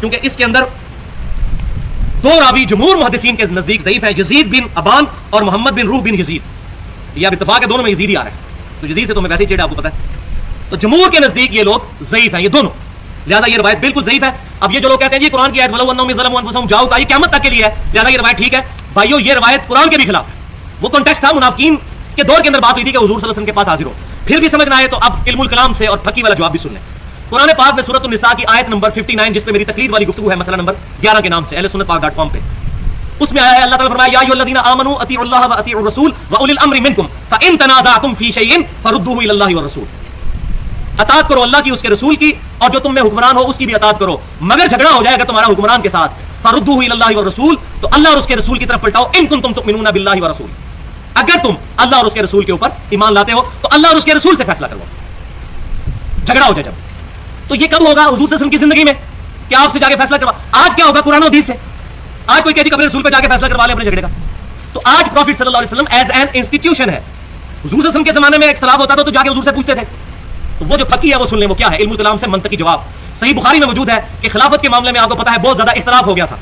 کیونکہ اس کے اندر دو راوی جمہور محدثین کے نزدیک ضعیف ہیں, یزید بن ابان اور محمد بن روح بن یزید. یہ اب اتفاق ہے دونوں میں یزید ہی آ رہا ہے, تو یزید سے تو میں ویسے ہی چیڑا, آپ کو پتا ہے. تو جمہور کے نزدیک یہ لوگ ضعیف ہیں یہ دونوں, لہذا یہ روایت بالکل ضعیف ہے. اب یہ جو لوگ کہتے ہیں یہ قرآن کی آیت وَلَوْ أَنَّهُمْ إِذْ ظَلَمُوا أَنفُسَهُمْ جَاءُوكَ یہ قیامت تک کے لیے ہے, لہذا یہ روایت ٹھیک ہے. بھائیو یہ روایت قرآن کے بھی خلاف ہے. وہ کانٹیکسٹ تھا منافقین کے دور کے اندر بات ہوئی تھی کہ حضور صلی اللہ علیہ وسلم کے پاس حاضر ہو, پھر بھی سمجھ نہ آئے تو اب علم الکلام سے اور پھکی والا جواب بھی سن لیں. قرآن پاک میں سورۃ النساء کی آیت نمبر 59 جس پہ میری تقلید والی گفتگو ہے مسئلہ نمبر 11 کے نام سے اہل سنت پاک.com پہ, اس میں آیا ہے اللہ تعالیٰ فرمایا یا ایھا الذین آمنوا اطیعوا اللہ واطیعوا الرسول واولی الامر منکم فان تنازعتم فی شیء فردوه الی اللہ والرسول. اطاعت کرو اللہ کی, اس کے رسول کی, اور جو تم میں حکمران ہو اس کی بھی اطاعت کرو, مگر جھگڑا ہو جائے گا تمہارا حکمران کے ساتھ فردوه الی اللہ والرسول تو اللہ اور اس کے رسول کی طرف پلٹاؤ ان کنتم تؤمنون باللہ ورسول, اگر تم اللہ اور اس کے رسول کے اوپر ایمان لاتے ہو تو اللہ اور اس کے رسول سے فیصلہ کرو. جھگڑا ہو جائے جب, تو یہ کب ہوگا حضور صلی اللہ علیہ وسلم کی زندگی میں کہ آپ سے جا کے فیصلہ کروا. آج کیا ہوگا قرآن و حدیث سے, آج کوئی کہتی اپنے رسول پہ جا کے فیصلہ کروا لے اپنے جھگڑے کا. تو آج پروفٹ صلی اللہ علیہ وسلم ایز این انسٹیٹیوشن ہے. حضور صلی اللہ علیہ وسلم کے زمانے میں اختلاف ہوتا تھا تو جا کے حضور سے پوچھتے تھے, تو وہ جو پھکی ہے وہ سن لیں, وہ کیا ہے علم الکلام سے منطقی جواب. صحیح بخاری میں موجود ہے کہ خلافت کے معاملے میں آپ کو پتا ہے بہت زیادہ اختلاف ہو گیا تھا,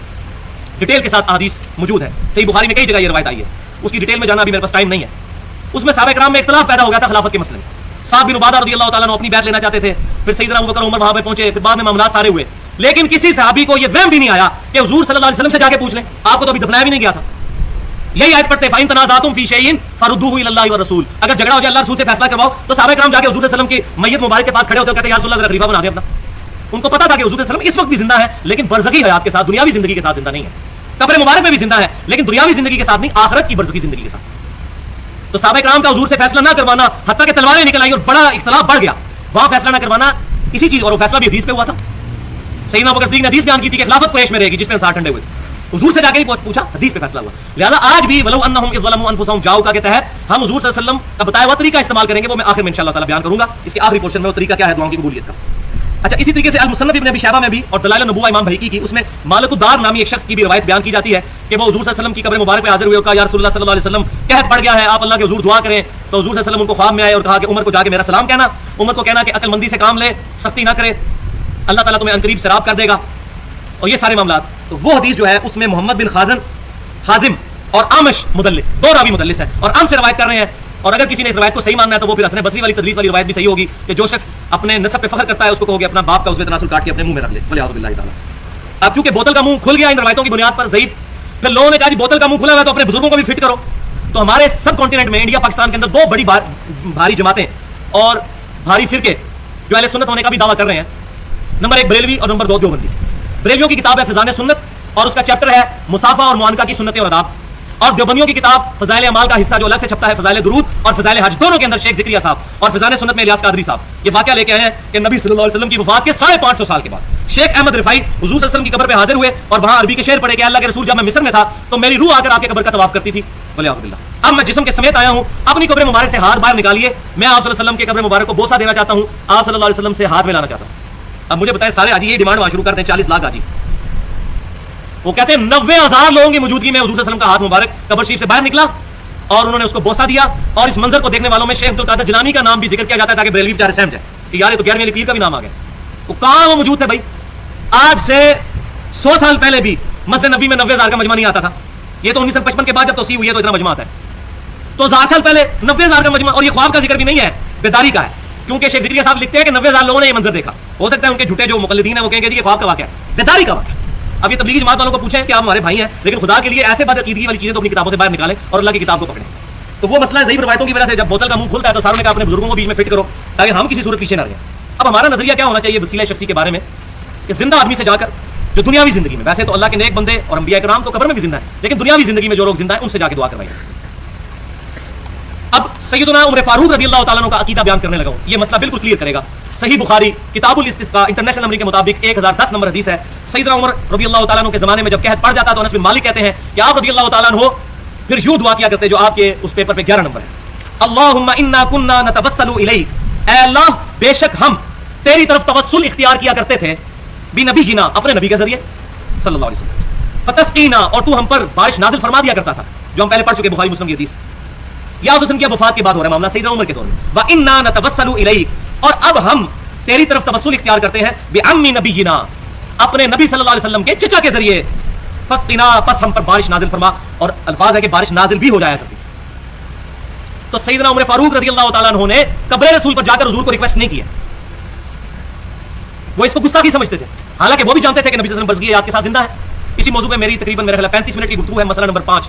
ڈیٹیل کے ساتھ حدیث موجود ہے. صحیح بخاری میں کئی جگہ یہ روایت آئی ہے, اس کی ڈیٹیل میں جانا ابھی میرے پاس ٹائم نہیں ہے. اس میں صحابہ کرام میں اختلاف پیدا ہو گیا تھا خلافت کے مسئلے میں. صاحب بن عبادہ رضی اللہ تعالیٰ عنہ اپنی بیعت لینا چاہتے تھے, پھر سیدنا ابوبکر عمر وہاں پہ پہنچے, پھر بعد میں معاملات سارے ہوئے, لیکن کسی صحابی کو یہ وہم بھی نہیں آیا کہ حضور صلی اللہ علیہ وسلم سے جا کے پوچھ لیں, آپ کو تو ابھی دفنایا بھی نہیں گیا تھا. یہی آیت پڑھتے فَإِن تَنَازَعْتُمْ فِي شَيْءٍ فَرُدُّوهُ إِلَى اللَّهِ وَالرَّسُولِ, اگر جھگڑا ہو جائے اللہ رسول سے فیصلہ کرواؤ. تو صحابہ کرام جا کے حضور صلی اللہ علیہ وسلم کی میت مبارک کے پاس کھڑے ہوتے ہیں, کہتے ہیں یا رسول اللہ ذرا خلیفہ بنا دیں اپنا. ان کو پتا تھا کہ حضور صلی اللہ علیہ وسلم اس وقت بھی زندہ ہے لیکن برزخی حیات کے ساتھ, دنیاوی زندگی کے ساتھ زندہ نہیں ہے. قبر مبارک میں بھی زندہ ہے لیکن دنیاوی زندگی کے ساتھ نہیں, آخرت کی برزخی زندگی کے ساتھ. تو صحابہ کرام کا حضور سے فیصلہ نہ کروانا, حتیٰ کہ تلواریں نکل آئی اور بڑا اختلاف بڑھ گیا, وہاں فیصلہ نہ کروانا اسی چیز, اور وہ فیصلہ بھی حدیث پہ ہوا تھا. سیدنا ابوبکر صدیق نے حدیث بیان کی تھی کہ خلافت قریش میں رہے گی جس میں انصار ٹھنڈے ہوئے تھے. حضور سے جا کے پوچھا, حدیث پہ فیصلہ ہوا. لہذا آج بھی ولو انہم اذ ظلموا انفسہم جاؤکا کے تحت ہم حضور صلی اللہ علیہ وسلم کا بتایا ہوا طریقہ استعمال کریں گے, وہ میں آخر میں انشاءاللہ تعالی بیان کروں گا. اس کے آخری پورشن میں وہ طریقہ کیا ہے دعاؤں کی قبولیت کا. اچھا اسی طریقے سے المصنف ابن ابی شیبہ میں بھی اور دلائل النبوہ امام بہقی کی، اس میں مالک الدار نامی ایک شخص کی بھی روایت بیان کی جاتی ہے کہ وہ حضور صلی اللہ علیہ وسلم کی قبر مبارک پہ حاضر ہوئے اور کہا یا رسول اللہ صلی اللہ علیہ وسلم قحط پڑ گیا ہے، آپ اللہ کے حضور دعا کریں. تو حضور صلی اللہ علیہ وسلم ان کو خواب میں آئے اور کہا کہ عمر کو جا کے میرا سلام کہنا، عمر کو کہنا کہ عقل مندی سے کام لے، سختی نہ کرے، اللہ تعالیٰ تمہیں عنقریب سراب کر دے گا، اور یہ سارے معاملات. تو وہ حدیث جو ہے اس میں محمد بن خازم اور آمش مدلس، دو راوی مدلس ہیں اور ان سے روایت کر رہے ہیں. اور اگر کسی نے اس روایت کو صحیح ماننا ہے تو وہ پھر حسن بصری والی تدلیس والی روایت بھی صحیح ہوگی کہ جو شخص اپنے نسب پہ فخر کرتا ہے اس کو کہو کہ اپنا باپ کا عضو تناسل کاٹ کے اپنے منہ میں رکھ لے، والعیاذ باللہ تعالیٰ. اب چونکہ بوتل کا منہ کھل گیا ان روایتوں کی بنیاد پر ضعیف، پھر لوگوں نے کہا جی بوتل کا منہ کھلا ہوا ہے تو اپنے بزرگوں کو بھی فٹ کرو. تو ہمارے سب کانٹیننٹ میں انڈیا پاکستان کے اندر دو بڑی بھاری جماعتیں اور بھاری فرقے جو اہل سنت ہونے کا بھی دعویٰ کر رہے ہیں. نمبر 1 بریلوی اور نمبر 2 دیوبندی. بریلویوں کی کتاب ہے فضائل سنت اور اس کا چیپٹر ہے مصافہ اور معانقہ کی سنتیں اور آداب، اور دیوبندیوں کی کتاب فضائل اعمال کا حصہ جو الگ سے چھپتا ہے فضائل درود اور فضائل حج، دونوں کے اندر شیخ ذکریہ صاحب اور فضائل سنت میں الیاس قادری صاحب یہ واقعہ لے کے آئے ہیں کہ نبی صلی اللہ علیہ وسلم کی وفات کے 550 سال کے بعد شیخ احمد رفاعی حضور صلی اللہ علیہ وسلم کی قبر پہ حاضر ہوئے اور وہاں عربی کے شعر پڑھے کہ اللہ کے رسول جب میں مصر میں تھا تو میری روح آ کر آپ کے قبر کا طواف کرتی تھی، والعیاذ باللہ. اب میں جسم کے سمیت آیا ہوں، اپنی قبر مبارک سے ہاتھ باہر نکالیے، میں آپ صلی اللہ علیہ وسلم کے قبر مبارک کو بوسہ دینا چاہتا ہوں، آپ صلی اللہ علیہ وسلم سے ہاتھ ملانا چاہتا ہوں. اب مجھے بتائیں سارے حاجی یہ ڈیمانڈ وہاں شروع کر دیں 40 لاکھ حاجی. وہ کہتے ہیں 90,000 لوگوں کی موجودگی میں حضور صلی اللہ علیہ وسلم کا ہاتھ مبارک قبر شریف سے باہر نکلا اور انہوں نے اس کو بوسہ دیا. اور اس منظر کو دیکھنے والوں میں شیخ عبد القادر جیلانی کا نام بھی ذکر کیا جاتا ہے تاکہ بریلوی بیچارے سہم جائے کہ یار یہ تو 11ویں علی پیر کا بھی نام آ گیا. وہ کہاں وہ موجود تھے بھائی؟ آج سے 100 سال پہلے بھی مسجد نبی میں 90,000 کا مجمع نہیں آتا تھا. یہ تو 1955 کے بعد جب توسیع ہوئی ہے تو اتنا مجمع آتا ہے. تو 1000 سال پہلے 90,000 کا مجمع، اور یہ خواب کا ذکر بھی نہیں ہے، بیداری کا ہے، کیونکہ شیخ ذکریہ صاحب لکھتے ہیں کہ 90,000 لوگوں نے یہ منظر دیکھا. ہو سکتا ہے ان کے جھوٹے جو مقلدین ہیں وہ کہیں گے یہ خواب کا واقعہ ہے، بیداری کا واقعہ. اب یہ تبلیغی جماعت والوں کو پوچھیں کہ آپ ہمارے بھائی ہیں لیکن خدا کے لیے ایسے بدعقیدگی والی چیزیں تو اپنی کتابوں سے باہر نکالیں اور اللہ کی کتاب کو پکڑیں. تو وہ مسئلہ ضعیف روایتوں کی وجہ سے جب بوتل کا منہ کھلتا ہے تو ساروں نے کہا اپنے بزرگوں کو بیچ میں فٹ کرو تاکہ ہم کسی صورت پیچھے نہ رہیں. اب ہمارا نظریہ کیا ہونا چاہیے وسیلہ شخصی کے بارے میں کہ زندہ آدمی سے جا کر جو دنیاوی زندگی میں، ویسے تو اللہ کے نیک بندے اور انبیاء کرام تو قبر میں بھی زندہ ہیں، لیکن دنیاوی زندگی میں جو لوگ زندہ ہیں ان سے جا کے دعا کروائیں. اب سیدنا عمر فاروق رضی اللہ تعالیٰ عنہ کا عقیدہ بیان کرنے لگا ہوں، یہ مسئلہ بالکل کلیئر کرے گا. صحیح بخاری کتاب الاستسقاء انٹرنیشنل نمبر کے مطابق 1010 نمبر حدیث ہے. سیدنا عمر رضی اللہ تعالیٰ عنہ کے زمانے میں جب قحط پڑ جاتا تو انس بن مالک کہتے ہیں کہ آپ رضی اللہ تعالیٰ عنہ پھر یوں دعا کیا کرتے جو آپ کے اس پیپر پہ 11 نمبر ہے، اللہم انا کنا نتوسل الیک، اے اللہ بے شک ہم تیری طرف توسل اختیار کیا کرتے تھے، بنبینا اپنے نبی کے ذریعے صلی اللہ علیہ وسلم، فتسقینا اور تو ہم پر بارش نازل فرما دیا کرتا تھا، جو ہم پہلے پڑھ چکے بخاری مسلم کی حدیث. یا حسن کی وفات کے بعد ہو رہا ہے معاملہ سیدنا عمر کے دور میں. وَإِنَّا نَتَوَسَّلُ إِلَيْكَ، اور اب ہم تیری طرف توسل اختیار کرتے ہیں بِعَمِّ نَبِيِّنَا اپنے نبی صلی اللہ علیہ وسلم کے چچا کے ذریعے، فَاسْقِنَا پس ہم پر بارش نازل فرما، اور الفاظ ہے کہ بارش نازل بھی ہو جایا کرتی تھی. تو سیدنا عمر فاروق رضی اللہ تعالیٰ عنہ نے قبر رسول پر جا کر حضور کو ریکویسٹ نہیں کیا، وہ اس کو گستاخی سمجھتے تھے، حالانکہ وہ بھی جانتے تھے کہ نبی صلی اللہ علیہ وسلم بزگی حیات کے ساتھ زندہ ہے. اسی موضوع پہ میری تقریباً میرے خیال 35 منٹ کی گفتگو ہے. مسئلہ نمبر 5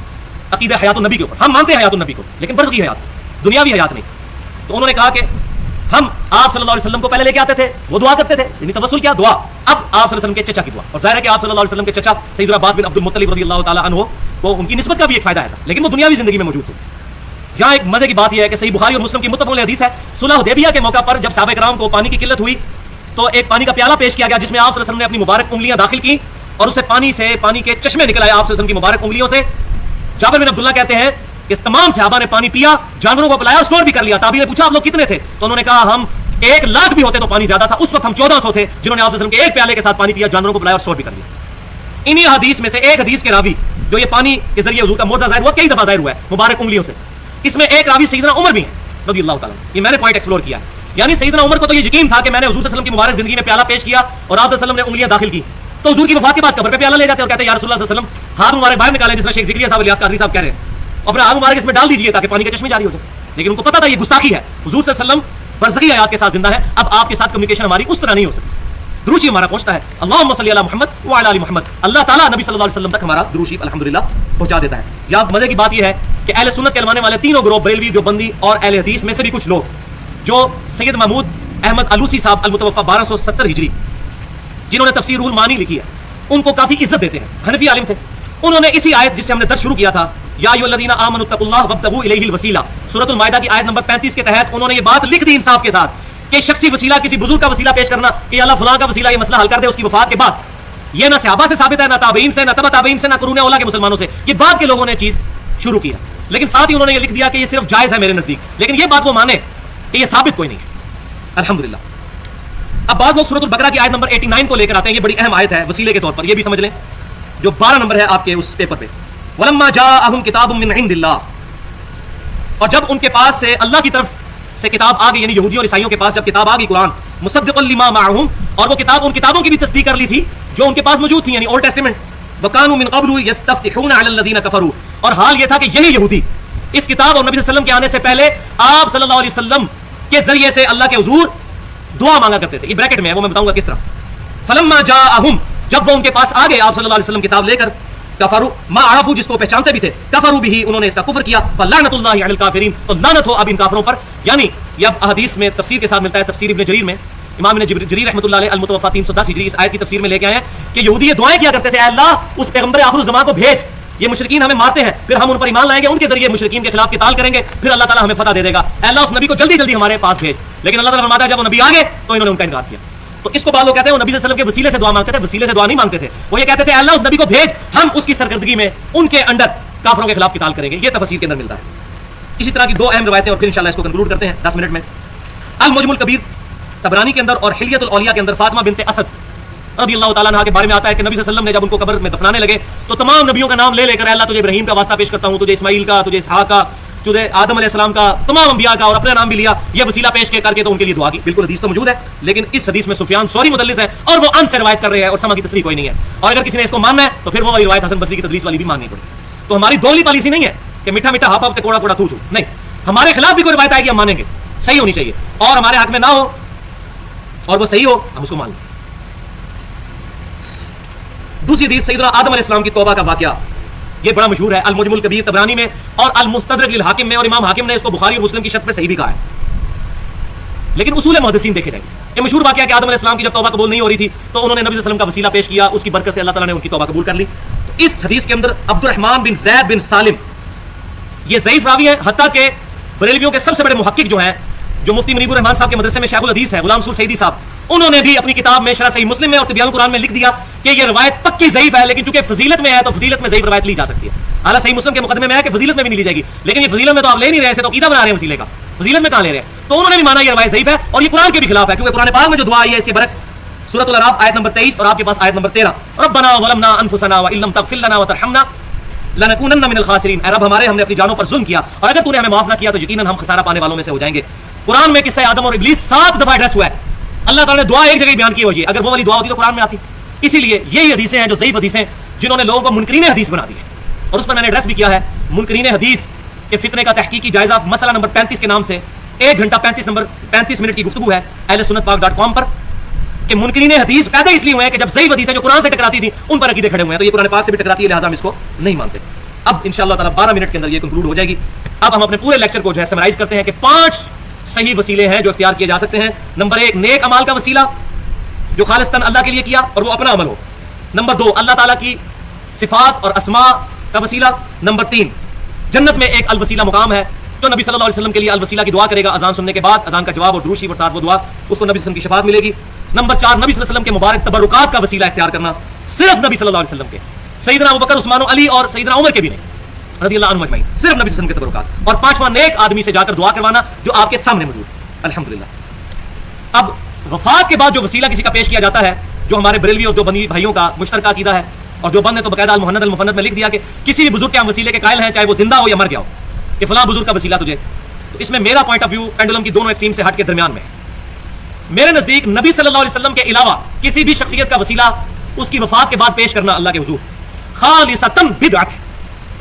عقیدہ حیات النبی کے اوپر. ہم مانتے ہیں حیات النبی کو لیکن برزخی حیات، دنیاوی حیات نہیں. تو انہوں نے کہا کہ ہم آپ صلی اللہ علیہ وسلم کو پہلے لے کے آتے تھے، وہ دعا کرتے تھے، یعنی توسل کیا دعا. اب آپ صلی اللہ علیہ وسلم کے چچا کی دعا، اور ظاہر ہے کہ آپ صلی اللہ علیہ وسلم کے چچا سیدنا عباس بن عبد المطلب رضی اللہ تعالیٰ عنہ کو ان کی نسبت کا بھی ایک فائدہ ہے، لیکن وہ دنیاوی زندگی میں موجود تھے. یہاں ایک مزے کی بات یہ ہے کہ صحیح بخاری اور مسلم کی متفق حدیث ہے، صلح حدیبیہ کے موقع پر جب صحابہ کرام کو پانی کی قلت ہوئی تو ایک پانی کا پیالہ پیش کیا گیا جس میں آپ صلی اللہ علیہ وسلم نے اپنی مبارک انگلیاں داخل کی اور اسے پانی کے چشمے نکل آئے آپ صلی اللہ علیہ وسلم کی مبارک انگلیوں سے. جابر بن عبداللہ کہتے ہیں کہ تمام صحابہ نے پانی پیا، جانوروں کو پلایا، اسٹور بھی کر لیا. تابعین نے پوچھا آپ لوگ کتنے تھے؟ تو انہوں نے کہا ہم 1,00,000 بھی ہوتے تو پانی زیادہ تھا. اس وقت ہم 1400 تھے جنہوں نے آپ صلی اللہ علیہ وسلم کے ایک پیالے کے ساتھ پانی پیا، جانوروں کو پلایا اور اسٹور بھی کر لیا. انہی حدیث میں سے ایک حدیث کے راوی جو یہ پانی کے ذریعے حضور کا معجزہ ظاہر ہوا، کئی دفعہ ظاہر ہوا ہے مبارک انگلیوں سے. اس میں ایک راوی سیدنا عمر بھی ہیں رضی اللہ تعالیٰ. یہ میں نے پوائنٹ ایکسپلور کیا ہے، یعنی سیدنا عمر کو تو یہ یقین تھا کہ میں نے حضور صلی اللہ علیہ وسلم کی مبارک زندگی میں پیالہ پیش کیا اور آپ صلی اللہ علیہ وسلم نے انگلیاں داخل کی. تو حضور کی وفات کے بعد قبر پہ پیالہ لے جاتے اور کہتے ہیں یا رسول اللہ صلی اللہ علیہ وسلم ہاتھ مبارک باہر نکالیں، جس طرح شیخ ذکریہ صاحب الیاس قادری صاحب کہہ رہے ہیں، اپنا ہاتھ مبارک اس میں ڈال دیجیے تاکہ پانی کے چشمے جاری ہو جائے. لیکن ان کو پتا تھا یہ گستاخی ہے. حضور صلی اللہ علیہ وسلم برزخی حیات کے ساتھ زندہ ہے. اب آپ کے ساتھ کمیونیکیشن ہماری اس طرح نہیں ہو سکتی. دروشی ہمارا پہنچتا ہے اللہم صلی علی محمد وعلی آل محمد، اللہ تعالیٰ نبی صلی اللہ علیہ وسلم تک ہمارا دروشی الحمدللہ پہنچا دیتا ہے. یہاں مزے کی بات یہ ہے کہ اہل سنت کے علمانے والے تینوں گروہ بریلوی، دیوبندی اور اہل حدیث میں سے بھی کچھ لوگ جو سید محمود احمد علوسی صاحب المتوفى 1270 ہجری جنہوں نے تفسیر روح المعانی لکھی ہے، ان کو کافی عزت دیتے ہیں. حنفی عالم تھے. انہوں نے اسی آیت جس سے ہم نے درس شروع کیا تھا یا ایھا الذین آمنوا اتقوا اللہ وابتغوا الیہ الوسیلہ، سورۃ المائدہ کی آیت نمبر 35 کے تحت انہوں نے یہ بات لکھ دی انصاف کے ساتھ کہ شخصی وسیلہ کسی بزرگ کا وسیلہ پیش کرنا کہ اللہ فلاں کا وسیلہ یہ مسئلہ حل کر دے اس کی وفات کے بعد، یہ نہ صحابہ سے ثابت ہے، نہ تابعین سے، نہ تبع تابعین سے، نہ قرون اولیٰ کے مسلمانوں سے. یہ بعد کے لوگوں نے چیز شروع کی ہے، لیکن ساتھ ہی انہوں نے یہ لکھ دیا کہ یہ صرف جائز ہے میرے نزدیک. لیکن یہ بات وہ مانے کہ یہ ثابت کوئی نہیں ہے. الحمدللہ اب بعض لوگ سورۃ البقرہ کی آیت نمبر 89 کو لے کر آتے ہیں، یہ بڑی اہم آیت ہے وسیلے کے طور پر، یہ بھی سمجھ لیں، جو 12 نمبر ہے آپ کے اس پیپر پہ. وَلَمَّا جَاءَهُمْ كِتَابٌ مِّنْ عِندِ اللَّهِ، اور جب ان کے پاس سے اللہ کی طرف سے کتاب آ گئی، یعنی یہودیوں اور عیسائیوں کے پاس جب کتاب آ گئی قرآن، مصدقا لما معہم، اور وہ کتاب ان کتابوں کی بھی تصدیق کر لی تھی جو ان کے پاس موجود تھی، یعنی اولڈ ٹیسٹمنٹ. وَكَانُوا مِن قَبْلُ يَسْتَفْتِحُونَ عَلَى الَّذِينَ كَفَرُوا، اور حال یہ تھا کہ یہی یہودی اس کتاب اور نبی صلی اللہ علیہ وسلم کے آنے سے پہلے آپ صلی اللہ علیہ وسلم کے ذریعے سے اللہ کے حضور دعا مانگا کرتے تھے. یہ بریکٹ میں ہے، وہ میں بتاؤں گا کس طرح. فلما جاءہم، جب وہ ان کے پاس آ گئے آپ صلی اللہ علیہ وسلم کتاب لے کر، کفروا ما عرفوا، جس کو پہچانتے بھی تھے، کفروا به، انہوں نے اس کا کفر کیا. فلعنت اللہ علی الکافرین، تو لعنت ہو اب ان کافروں پر. یعنی یہ اب احادیث میں تفسیر کے ساتھ ملتا ہے، تفسیر ابن جریر میں امام ابن جریر رحمۃ اللہ علیہ المتوفی 310 ہجری اس آیت کی تفسیر میں لے کے آئے ہیں کہ یہودی یہ دعائیں کیا کرتے تھے، اے اللہ اس پیغمبر آخر الزمان کو بھیج، یہ مشرکین ہمیں مارتے ہیں، پھر ہم ان پر ایمان لائیں گے، ان کے ذریعے مشرکین کے خلاف قتال کریں گے، پھر اللہ تعالیٰ ہمیں فتح دے دے گا. اے اللہ اس نبی کو جلدی جلدی ہمارے پاس بھیج. لیکن اللہ تعالیٰ فرماتا ہے جب وہ نبی آ گئے تو انہوں نے ان کا انکار کیا. تو اس کو بعض لوگ کہتے ہیں وہ نبی صلی اللہ علیہ وسلم کے وسیلے سے دعا مانگتے تھے، وسیلے سے دعا نہیں مانگتے تھے، وہ یہ کہتے تھے اے اللہ اس نبی کو بھیج، ہم اس کی سرکردگی میں ان کے انڈر کافروں کے خلاف قتال کریں گے. یہ تفسیر کے اندر ملتا ہے. اسی طرح کی دو اہم روایتیں اور پھر انشاءاللہ اس کو کنکلوڈ کرتے ہیں 10 منٹ میں. المعجم الکبیر طبرانی کے اندر اور حلیۃ الاولیاء کے اندر فاطمہ بنت اسد رضی اللہ تعالیٰ عنہا کے بارے میں آتا ہے کہ نبی صلی اللہ علیہ وسلم نے جب ان کو قبر میں دفنانے لگے تو تمام نبیوں کا نام لے لے کر اللہ تجھے ابراہیم کا واسطہ پیش کرتا ہوں، تجھے اسماعیل کا، تجھے اسحاق کا، تجھے آدم علیہ السلام کا، تمام انبیاء کا، اور اپنا نام بھی لیا. یہ وسیلہ پیش کر کے تو ان کے لیے دعا کی. بالکل حدیث تو موجود ہے، لیکن اس حدیث میں سفیان ثوری مدلس ہے اور وہ ان سے روایت کر رہے ہیں اور سما کی تصریح کوئی نہیں ہے. اور اگر کسی نے اس کو ماننا ہے تو پھر وہ والی روایت حسن بصری کی تدلیس والی بھی ماننی پڑے. تو ہماری دولی پالیسی نہیں ہے کہ میٹھا میٹھا ہاپا کوڑا کوڑا تھو تھو، نہیں، ہمارے خلاف بھی کوئی روایت آئے گی ہم مانیں گے، صحیح ہونی چاہیے، اور ہمارے حق میں نہ ہو اور وہ صحیح ہو ہم اس کو مان لیں. دوسری حدیث سیدنا آدم علیہ السلام کی توبہ کا واقعہ، یہ بڑا مشہور ہے، المعجم الکبیر طبرانی میں اور المستدرک للحاکم میں، اور امام حاکم نے اس کو بخاری اور مسلم کی شرط پہ صحیح بھی کہا ہے. لیکن اصول محدثین دیکھے جائیں گے. یہ مشہور واقعہ کہ آدم علیہ السلام کی جب توبہ قبول نہیں ہو رہی تھی تو انہوں نے نبی صلی اللہ علیہ وسلم کا وسیلہ پیش کیا، اس کی برکت سے اللہ تعالیٰ نے ان کی توبہ قبول کر لی. تو اس حدیث کے اندر عبد الرحمن بن زید بن سالم یہ ضعیف راوی ہیں، حتیٰ کہ بریلویوں کے سب سے بڑے محقق جو ہیں، جو مفتی منیب الرحمان صاحب کے مدرسے میں شیخ الحدیث ہیں، غلام رسول سعیدی صاحب، انہوں نے بھی اپنی کتاب میں شرح صحیح مسلم میں اور طبیان القرآن میں لکھ دیا کہ یہ روایت پکی ضعیف ہے، لیکن چونکہ فضیلت میں ہے تو فضیلت میں ضعیف روایت لی جا سکتی ہے. اعلیٰ صحیح مسلم کے مقدمے میں ہے کہ فضیلت میں بھی نہیں لی جائے گی، لیکن یہ فضیلت میں تو آپ لے نہیں رہے، ایسے تو عقیدہ بنا رہے ہیں وسیلے کا، فضیلت میں کہاں لے رہے ہیں. تو انہوں نے بھی مانا یہ روایت ضعیف ہے اور یہ قرآن کے بھی خلاف ہے، کیونکہ قرآن پاک میں جو دعا آئی ہے اس کے برعکس سورۃ الاعراف آیت نمبر 23 اور آپ کے پاس آیت نمبر 13، ربنا ظلمنا انفسنا وان لم تغفر لنا وترحمنا لنکونن من الخاسرین، اے رب ہمارے ہم نے اپنی جانوں پر ظلم کیا اور اگر تو نے ہمیں معاف نہ کیا تو یقیناً ہم خسارہ پانے والوں میں سے ہو جائیں گے. قرآن میں قصہ آدم اور ابلیس 7 دفعہ ایڈریس ہوا ہے. اللہ تعالیٰ نے دعا ایک جگہ بیان کی ہوئی ہے، اگر وہ والی دعا ہوتی تو قرآن میں آتی. اسی لیے یہی حدیثیں ہیں جو ضعیف حدیثیں جنہوں نے لوگوں کو منکرین حدیث بنا دی ہے، اور اس پر میں نے ایڈریس بھی کیا ہے منکرین حدیث کے فتنے کا تحقیقی جائزہ مسئلہ نمبر 35 کے نام سے 1 گھنٹہ 35 منٹ کی گفتگو ہے اہل سنت پاک.com پر کہ منکرین حدیث پیدا اس لیے ہوئے ہیں کہ جب ضعیف حدیثیں جو قرآن سے ٹکراتی تھی ان پر عقیدے کھڑے ہوئے ہیں، تو یہ قرآن پاک سے بھی ٹکراتی ہے، لہٰذا ہم اس کو نہیں مانتے. اب انشاءاللہ تعالیٰ 12 منٹ کے اندر یہ کنکلوڈ ہو جائے گی. اب ہم اپنے پورے لیکچر کو جو ہے سمرائز کرتے ہیں کہ 5 صحیح وسیلے ہیں جو اختیار کیے جا سکتے ہیں. نمبر 1 نیک اعمال کا وسیلہ جو خالصتاً اللہ کے لیے کیا اور وہ اپنا عمل ہو. نمبر 2 اللہ تعالیٰ کی صفات اور اسماء کا وسیلہ. نمبر 3 جنت میں ایک الوسیلہ مقام ہے جو نبی صلی اللہ علیہ وسلم کے لیے الوسیلہ کی دعا کرے گا اذان سننے کے بعد، اذان کا جواب اور درود شریف اور ساتھ وہ دعا، اس کو نبی صلی اللہ علیہ وسلم کی شفاعت ملے گی. نمبر 4 نبی صلی اللہ علیہ وسلم کے مبارک تبرکات کا وسیلہ اختیار کرنا، صرف نبی صلی اللہ علیہ وسلم کے، سیدنا ابوبکر عثمان و علی اور سیدنا عمر کے بھی نہیں رضی اللہ عنہم اجمعین، صرف نبی صلی اللہ علیہ وسلم کے تبرکات. اور 5واں نیک آدمی سے جا کر دعا کروانا جو آپ کے سامنے موجود ہے. الحمدللہ. اب وفات کے بعد جو وسیلہ کسی کا پیش کیا جاتا ہے جو ہمارے بریلوی اور جو بنی بھائیوں کا مشترکہ عقیدہ ہے، اور جو بند نے تو باقاعدہ المحند المفند میں لکھ دیا کہ کسی بھی بزرگ کے ہم وسیلے کے قائل ہیں چاہے وہ زندہ ہو یا مر گیا ہو، کہ فلاں بزرگ کا وسیلہ تجھے. تو اس میں میرا پوائنٹ آف ویو پینڈولم کی دونوں ایکسٹریم سے ہٹ کے درمیان میں ہے. میرے نزدیک نبی صلی اللہ علیہ وسلم کے علاوہ کسی بھی شخصیت کا وسیلہ اس کی وفات کے بعد پیش کرنا اللہ کے حضور خالصتاً بدعت ہے،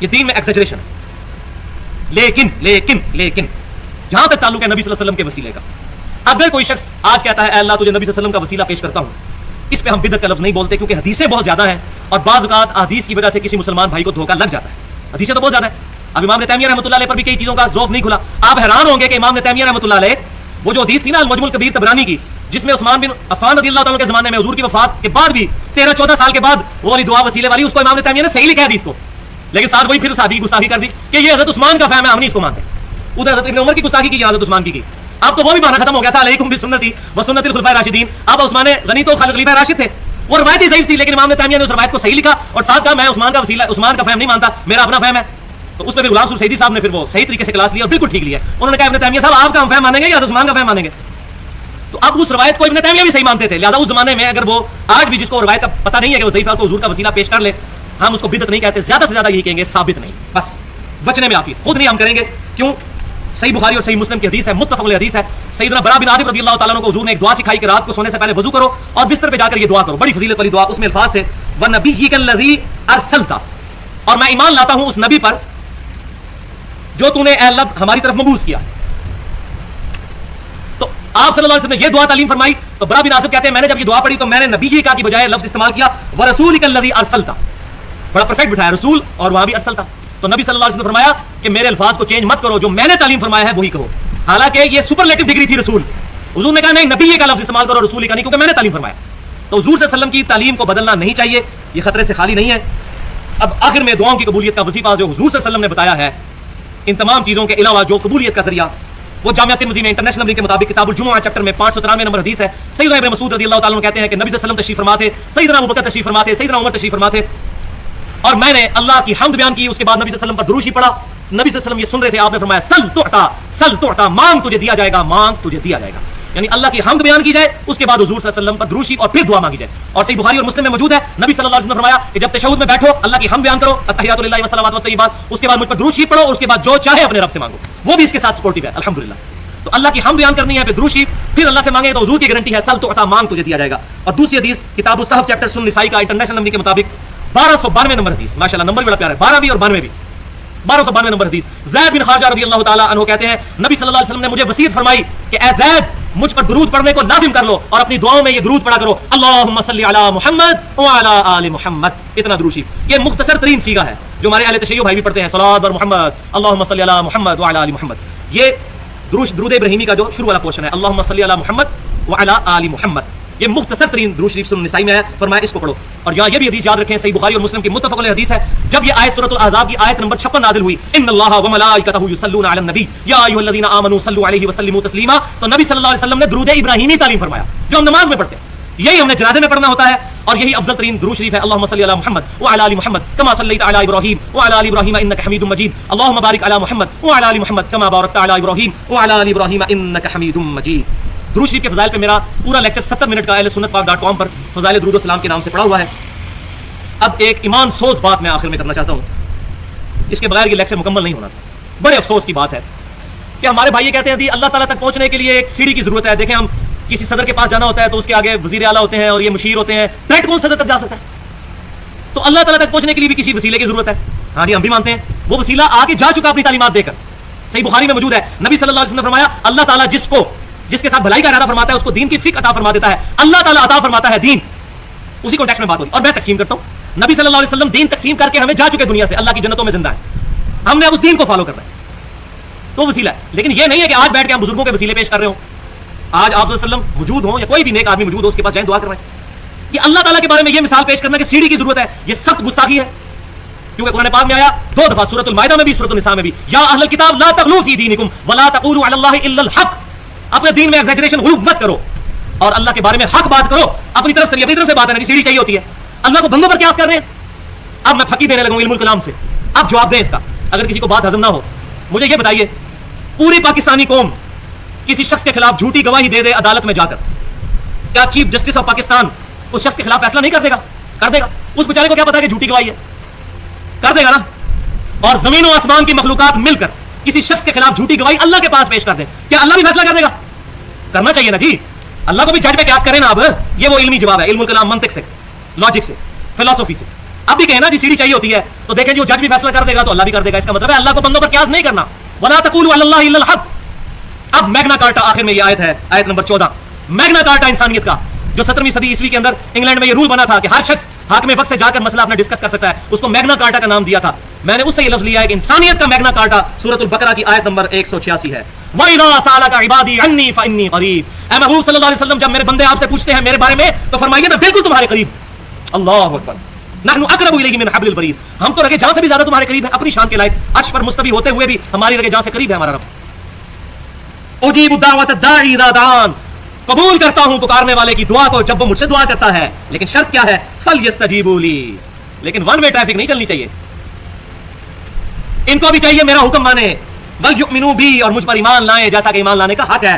یہ دین میں ایکسیجریشن ہے. لیکن لیکن لیکن جہاں تک تعلق ہے نبی صلی اللہ علیہ وسلم کے وسیلے کا، اگر کوئی شخص آج کہتا ہے اے اللہ تجھے نبی صلی اللہ علیہ وسلم کا وسیلہ پیش کرتا ہوں، اس پہ ہم بدعت کا لفظ نہیں بولتے کیونکہ حدیثیں بہت زیادہ ہیں اور بعض اوقات حدیث کی وجہ سے کسی مسلمان بھائی کو دھوکہ لگ جاتا ہے. حدیثیں تو بہت زیادہ ہیں. اب امام ابن تیمیہ رحمۃ اللہ علیہ پر بھی کئی چیزوں کا ذوف نہیں کھلا. آپ حیران ہوں گے کہ امام ابن تیمیہ رحمۃ اللہ علیہ وہ جو حدیث تھی نا المعجم الکبیر طبرانی کی، جس میں عثمان بن عفان رضی اللہ تعالیٰ کے زمانے میں حضور کی وفات کے بعد بھی 13-14 سال کے بعد وہ والی دعا وسیلے والی، اس کو امام ابن تیمیہ نے صحیح لکھا حدیث کو، لیکن ساتھ وہی پھر صحابی کی گستاخی کر دی کہ یہ حضرت عثمان کا فہم ہے، ہم نہیں اس کو مانتے. ادھر حضرت ابن عمر کی گستاخی کی، حضرت عثمان کی. اب تو وہ بھی معنی ختم ہو گیا تھا علیکم بسنتی وسنت الخلفاء الراشدین. اب عثمان غنی تو خلیفہ راشد تھے، وہ روایت ہی ضعیف تھی، لیکن امام ابن تیمیہ نے اس روایت کو صحیح لکھا اور ساتھ کہا میں عثمان کا وسیلہ عثمان کا فہم نہیں مانتا، میرا اپنا فہم ہے. تو اس پہ غلام رسول سعیدی صاحب نے پھر وہ صحیح طریقے سے کلاس لیا اور بالکل ٹھیک لیا. انہوں نے کہا ابن تیمیہ صاحب آپ کا ہم فہم مانیں گے یا حضرت عثمان کا فہم مانیں گے؟ تو اب اس روایت کو ابن تیمیہ بھی صحیح مانتے تھے، لہٰذا اس زمانے میں اگر وہ آج بھی جس کو روایت پتہ نہیں ہے کہ وہ ضعیف ہے کو حضور کا وسیلہ پیش کر لے، ہم اس کو بدعت نہیں کہتے، زیادہ سے زیادہ یہی کہیں گے ثابت نہیں، بس بچنے میں عافیت، خود نہیں ہم کریں گے. کیوں؟ صحیح بخاری اور صحیح مسلم کی حدیث ہے، متفق علیہ حدیث ہے. سیدنا برا بن عازب رضی اللہ تعالیٰ عنہ کو حضور نے ایک دعا سکھائی کہ رات کو سونے سے پہلے وضو کرو اور بستر پہ جا کر یہ دعا کرو، بڑی فضیلت والی دعا. اس میں الفاظ تھے وَنَبِيِّكَ الَّذِي أَرْسَلْتَ، اور میں ایمان لاتا ہوں اس نبی پر جو تو نے اے اللہ ہماری طرف مبعوث کیا. تو آپ صلی اللہ علیہ وسلم نے یہ دعا تعلیم فرمائی. تو برا بن عازب کہتے ہیں میں نے جب یہ دعا پڑھی تو میں نے نبی جی کا کی بجائے لفظ استعمال کیا وَرَسُولِكَ الَّذِي أَرْسَلْتَ، بڑا پرفیکٹ بٹھایا، رسول اور وہاں بھی ارسلتا. تو نبی صلی اللہ علیہ وسلم نے فرمایا کہ میرے الفاظ کو چینج مت کرو، جو میں نے تعلیم فرمایا ہے وہی کہو. حالانکہ یہ سپرلیٹو ڈگری تھی رسول. حضور نے کہا نہیں نبی کا لفظ استعمال کرو، رسول کا نہیں، کیونکہ میں نے تعلیم فرمایا. تو حضور صلی اللہ علیہ وسلم کی تعلیم کو بدلنا نہیں چاہیے، یہ خطرے سے خالی نہیں ہے. اب آخر میں دعاؤں کی قبولیت کا وظیفہ جو حضور صلی اللہ علیہ وسلم نے بتایا ہے، ان تمام چیزوں کے علاوہ جو قبولیت کا ذریعہ وہ جامعہ ترمذی میں انٹرنیشنل نمبر کے مطابق کتاب الجمعہ چیپٹر میں 593 نمبر حدیث ہے. سیدنا ابن مسعود رضی اللہ تعالیٰ عنہ کہتے ہیں کہ نبی صلی اللہ علیہ وسلم تشریف فرما تھے، سیدنا ابوبکر تشریف فرما تھے، سیدنا عمر تشریف فرما تھے، اور میں نے اللہ کی حمد بیان کی. اس کے بعد نبی صلی اللہ علیہ وسلم پر درود پڑھا. نبی صلی اللہ علیہ وسلم یہ سن رہے تھے، آپ نے فرمایا سل تعطا، سل تعطا، مانگ تجھے دیا جائے گا، مانگ تجھے دیا جائے گا. یعنی اللہ کی حمد بیان کی جائے، اس کے بعد حضور صلی اللہ علیہ وسلم پر درود اور پھر دعا مانگی جائے. اور صحیح بخاری اور مسلم میں موجود ہے، نبی صلی اللہ علیہ وسلم نے فرمایا کہ جب تشہد میں بیٹھو اللہ کی حمد بیان کرو، التحیات للہ والصلوات والطیبات، اس کے بعد مجھ پر درود پڑھو، اور اس کے بعد جو چاہے اپنے رب سے مانگو. وہ بھی اس کے ساتھ سپورٹیو ہے الحمدللہ. تو اللہ کی حمد بیان کرنی ہے، پھر درود پھر اللہ سے مانگے تو حضور کی گارنٹی ہے سل تعطا، مانگ تجھے دیا جائے گا. اور دوسری حدیث کتاب الصحف چیپٹر سن نسائی کا انٹرنیشنل نمبر کے مطابق 1292 نمبر حدیث، ماشاءاللہ نمبر بڑا پیارا ہے، 12 بھی اور 92 بھی، 1292 نمبر حدیث. زید بن خارجہ رضی اللہ تعالیٰ عنہ کہتے ہیں نبی صلی اللہ علیہ وسلم نے مجھے وصیت فرمائی کہ اے زید مجھ پر درود پڑھنے کو لازم کر لو اور اپنی دعاؤں میں یہ درود پڑھا کرو، اللہم صلی علی محمد وعلی آل محمد. اتنا درود شریف یہ مختصر ترین صیغہ ہے جو ہمارے اہل تشیع بھائی بھی پڑھتے ہیں، صلوات بر محمد، اللہم صلی علی محمد وعلی آل محمد. یہ درود ابراہیمی کا جو شروع والا پورشن ہے، اللہم صلی علی محمد وعلی آل محمد، یہ مختصر ترین درود شریف سنن نسائی میں ہے. فرمایا اس کو پڑھو. اور یہاں یہ بھی حدیث یاد رکھیں، صحیح بخاری اور مسلم کی متفق علیہ حدیث ہے، جب یہ آیت سورۃ الاحزاب کی آیت نمبر 56 نازل ہوئی، ان اللہ وملائکتہ یصلون علی النبی یا ایھا الذین آمنوا صلوا علیہ وسلموا تسلیما، تو نبی صلی اللہ علیہ وسلم نے درود ابراہیمی تعلیم فرمایا جو ہم نماز میں پڑھتے ہیں. یہی ہم نے جنازے میں پڑھنا ہوتا ہے، اور یہی افضل ترین درود شریف ہے. اللہم صلی علی محمد وعلی آل محمد کما صلیت علی ابراہیم وعلی آل ابراہیم انک حمید مجید. اللہم بارک علی محمد وعلی آل محمد کما بارکت علی ابراہیم وعلی آل ابراہیم انک حمید مجید. درود شریف کے فضائل پہ میرا پورا لیکچر 70 منٹ کا اہل سنت پاک.com پر فضائل درود و سلام کے نام سے پڑا ہوا ہے. اب ایک ایمان سوز بات میں آخر میں کرنا چاہتا ہوں، اس کے بغیر یہ لیکچر مکمل نہیں ہونا تھا. بڑے افسوس کی بات ہے کہ ہمارے بھائی کہتے ہیں اللہ تعالیٰ تک پہنچنے کے لیے ایک سیڑھی کی ضرورت ہے. دیکھیں ہم کسی صدر کے پاس جانا ہوتا ہے تو اس کے آگے وزیر اعلیٰ ہوتے ہیں اور یہ مشیر ہوتے ہیں، ڈائریکٹ کون صدر تک جا سکتا ہے؟ تو اللہ تعالیٰ تک پہنچنے کے لیے بھی کسی وسیلے کی ضرورت ہے. ہاں جی ہم بھی مانتے ہیں وہ وسیلہ آگے جا چکا اپنی تعلیمات دے کر. صحیح بخاری میں موجود ہے، نبی صلی اللہ علیہ وسلم نے فرمایا اللہ تعالیٰ جس کے ساتھ بھلائی کا ارادہ فرماتا ہے اس کو دین کی فقہ عطا فرما دیتا ہے. اللہ تعالیٰ عطا فرماتا ہے دین. اسی کانٹیکسٹ میں بات ہوئی اور میں تقسیم کرتا ہوں. نبی صلی اللہ علیہ وسلم دین تقسیم کر کے ہمیں جا چکے دنیا سے، اللہ کی جنتوں میں زندہ ہے، ہم نے اب اس دین کو فالو کرنا ہے، تو وسیلہ ہے. لیکن یہ نہیں ہے کہ آج بیٹھ کے ہم بزرگوں کے وسیلے پیش کر رہے ہوں. آج آپ صلی اللہ علیہ وسلم موجود ہوں یا کوئی بھی نیک آدمی موجود ہو اس کے پاس جائیں دعا کروائیں. یہ اللہ تعالیٰ کے بارے میں یہ مثال پیش کرنا کہ سیڑھی کی ضرورت ہے، یہ سخت گستاخی ہے. کیونکہ قرآن پاک میں آیا 2 دفعہ، سورۃ المائدہ میں بھی سورۃ النساء میں بھی، یا اہل الکتاب لا تغلوا فی دینکم ولا تقولوا علی اللہ الا الحق. اپنے دین میں ایگزیجریشن غلو مت کرو اور اللہ کے بارے میں حق بات کرو. اپنی طرف سے بات ہے، سیڑھی چاہیے ہوتی ہے. اللہ کو بندوں پر قیاس کر رہے ہیں. اب میں پھکی دینے لگوں علم الکلام سے، اب جواب دیں اس کا. اگر کسی کو بات ہضم نہ ہو مجھے یہ بتائیے، پوری پاکستانی قوم کسی شخص کے خلاف جھوٹی گواہی دے دے عدالت میں جا کر، کیا چیف جسٹس آف پاکستان اس شخص کے خلاف فیصلہ نہیں کر دے گا؟ کر دے گا. اس بیچارے کو کیا پتا کہ جھوٹی گواہی ہے؟ کر دے گا نا. اور زمین و آسمان کی مخلوقات مل کر کسی شخص کے خلاف جھوٹی گواہی اللہ کے پاس پیش کر دیں، کیا اللہ بھی فیصلہ کر دے گا؟ کرنا چاہیے نا جی. اللہ کو بھی جج پہ قیاس کریں نا. اب یہ وہ علمی جواب ہے، علم الکلام، منطق سے، لاجک سے، فلسفی سے. اب بھی کہیں نا جی سیڑھی چاہیے ہوتی ہے تو دیکھیں جو جج بھی فیصلہ کر دے گا تو اللہ بھی کر دے گا. اس کا مطلب ہے اللہ کو بندوں پر قیاس نہیں کرنا. ولا تقولوا علی اللہ الا الحق. اب میگنا کارٹا آخر میں یہ آیت ہے، آیت نمبر 14. میگنا کارٹا انسانیت کا جو 17ویں صدی عیسوی کے اندر انگلینڈ میں یہ رول بنا تھا کہ ہر شخص حاکم وقت سے جا کر مسئلہ اپنا ڈسکس کر سکتا ہے، اس کو میگنا کارٹا کا نام دیا تھا. میں نے اس سے یہ لفظ لیا ہے کہ انسانیت کا میگنا کارٹا سورۃ البقرہ کی آیت نمبر 186 ہے. وَإِذَا سَأَلَكَ عِبَادِي عَنِّي فَإِنِّي قَرِيبٌ. اے محبوب صلی اللہ علیہ وسلم جب میرے بندے آپ سے پوچھتے ہیں میرے بارے میں تو فرمائیے میں بالکل تمہارے قریب. اللہ اکبر. نحن اقرب الیہ من حبل الورید. ہم تو رگے جان سے بھی زیادہ تمہارے قریب ہیں اپنی شان کے لائق. عرش پر مستوی ہوتے ہوئے بھی ہماری رگے جان سے قریب ہے ہمارا رب. اجیب الدعوۃ الداعی اذا دعان. قبول کرتا ہوں پکارنے والے کی دعا کو جب وہ مجھ سے دعا کرتا ہے، لیکن شرط کیا ہے؟ فلیستجیبوا لی. لیکن ون وے ٹریفک نہیں چلنی چاہیے. ان کو بھی چاہیے میرا حکم مانے، ولیؤمنوا بی، اور مجھ پر ایمان لائیں جیسا کہ ایمان لانے کا حق ہے.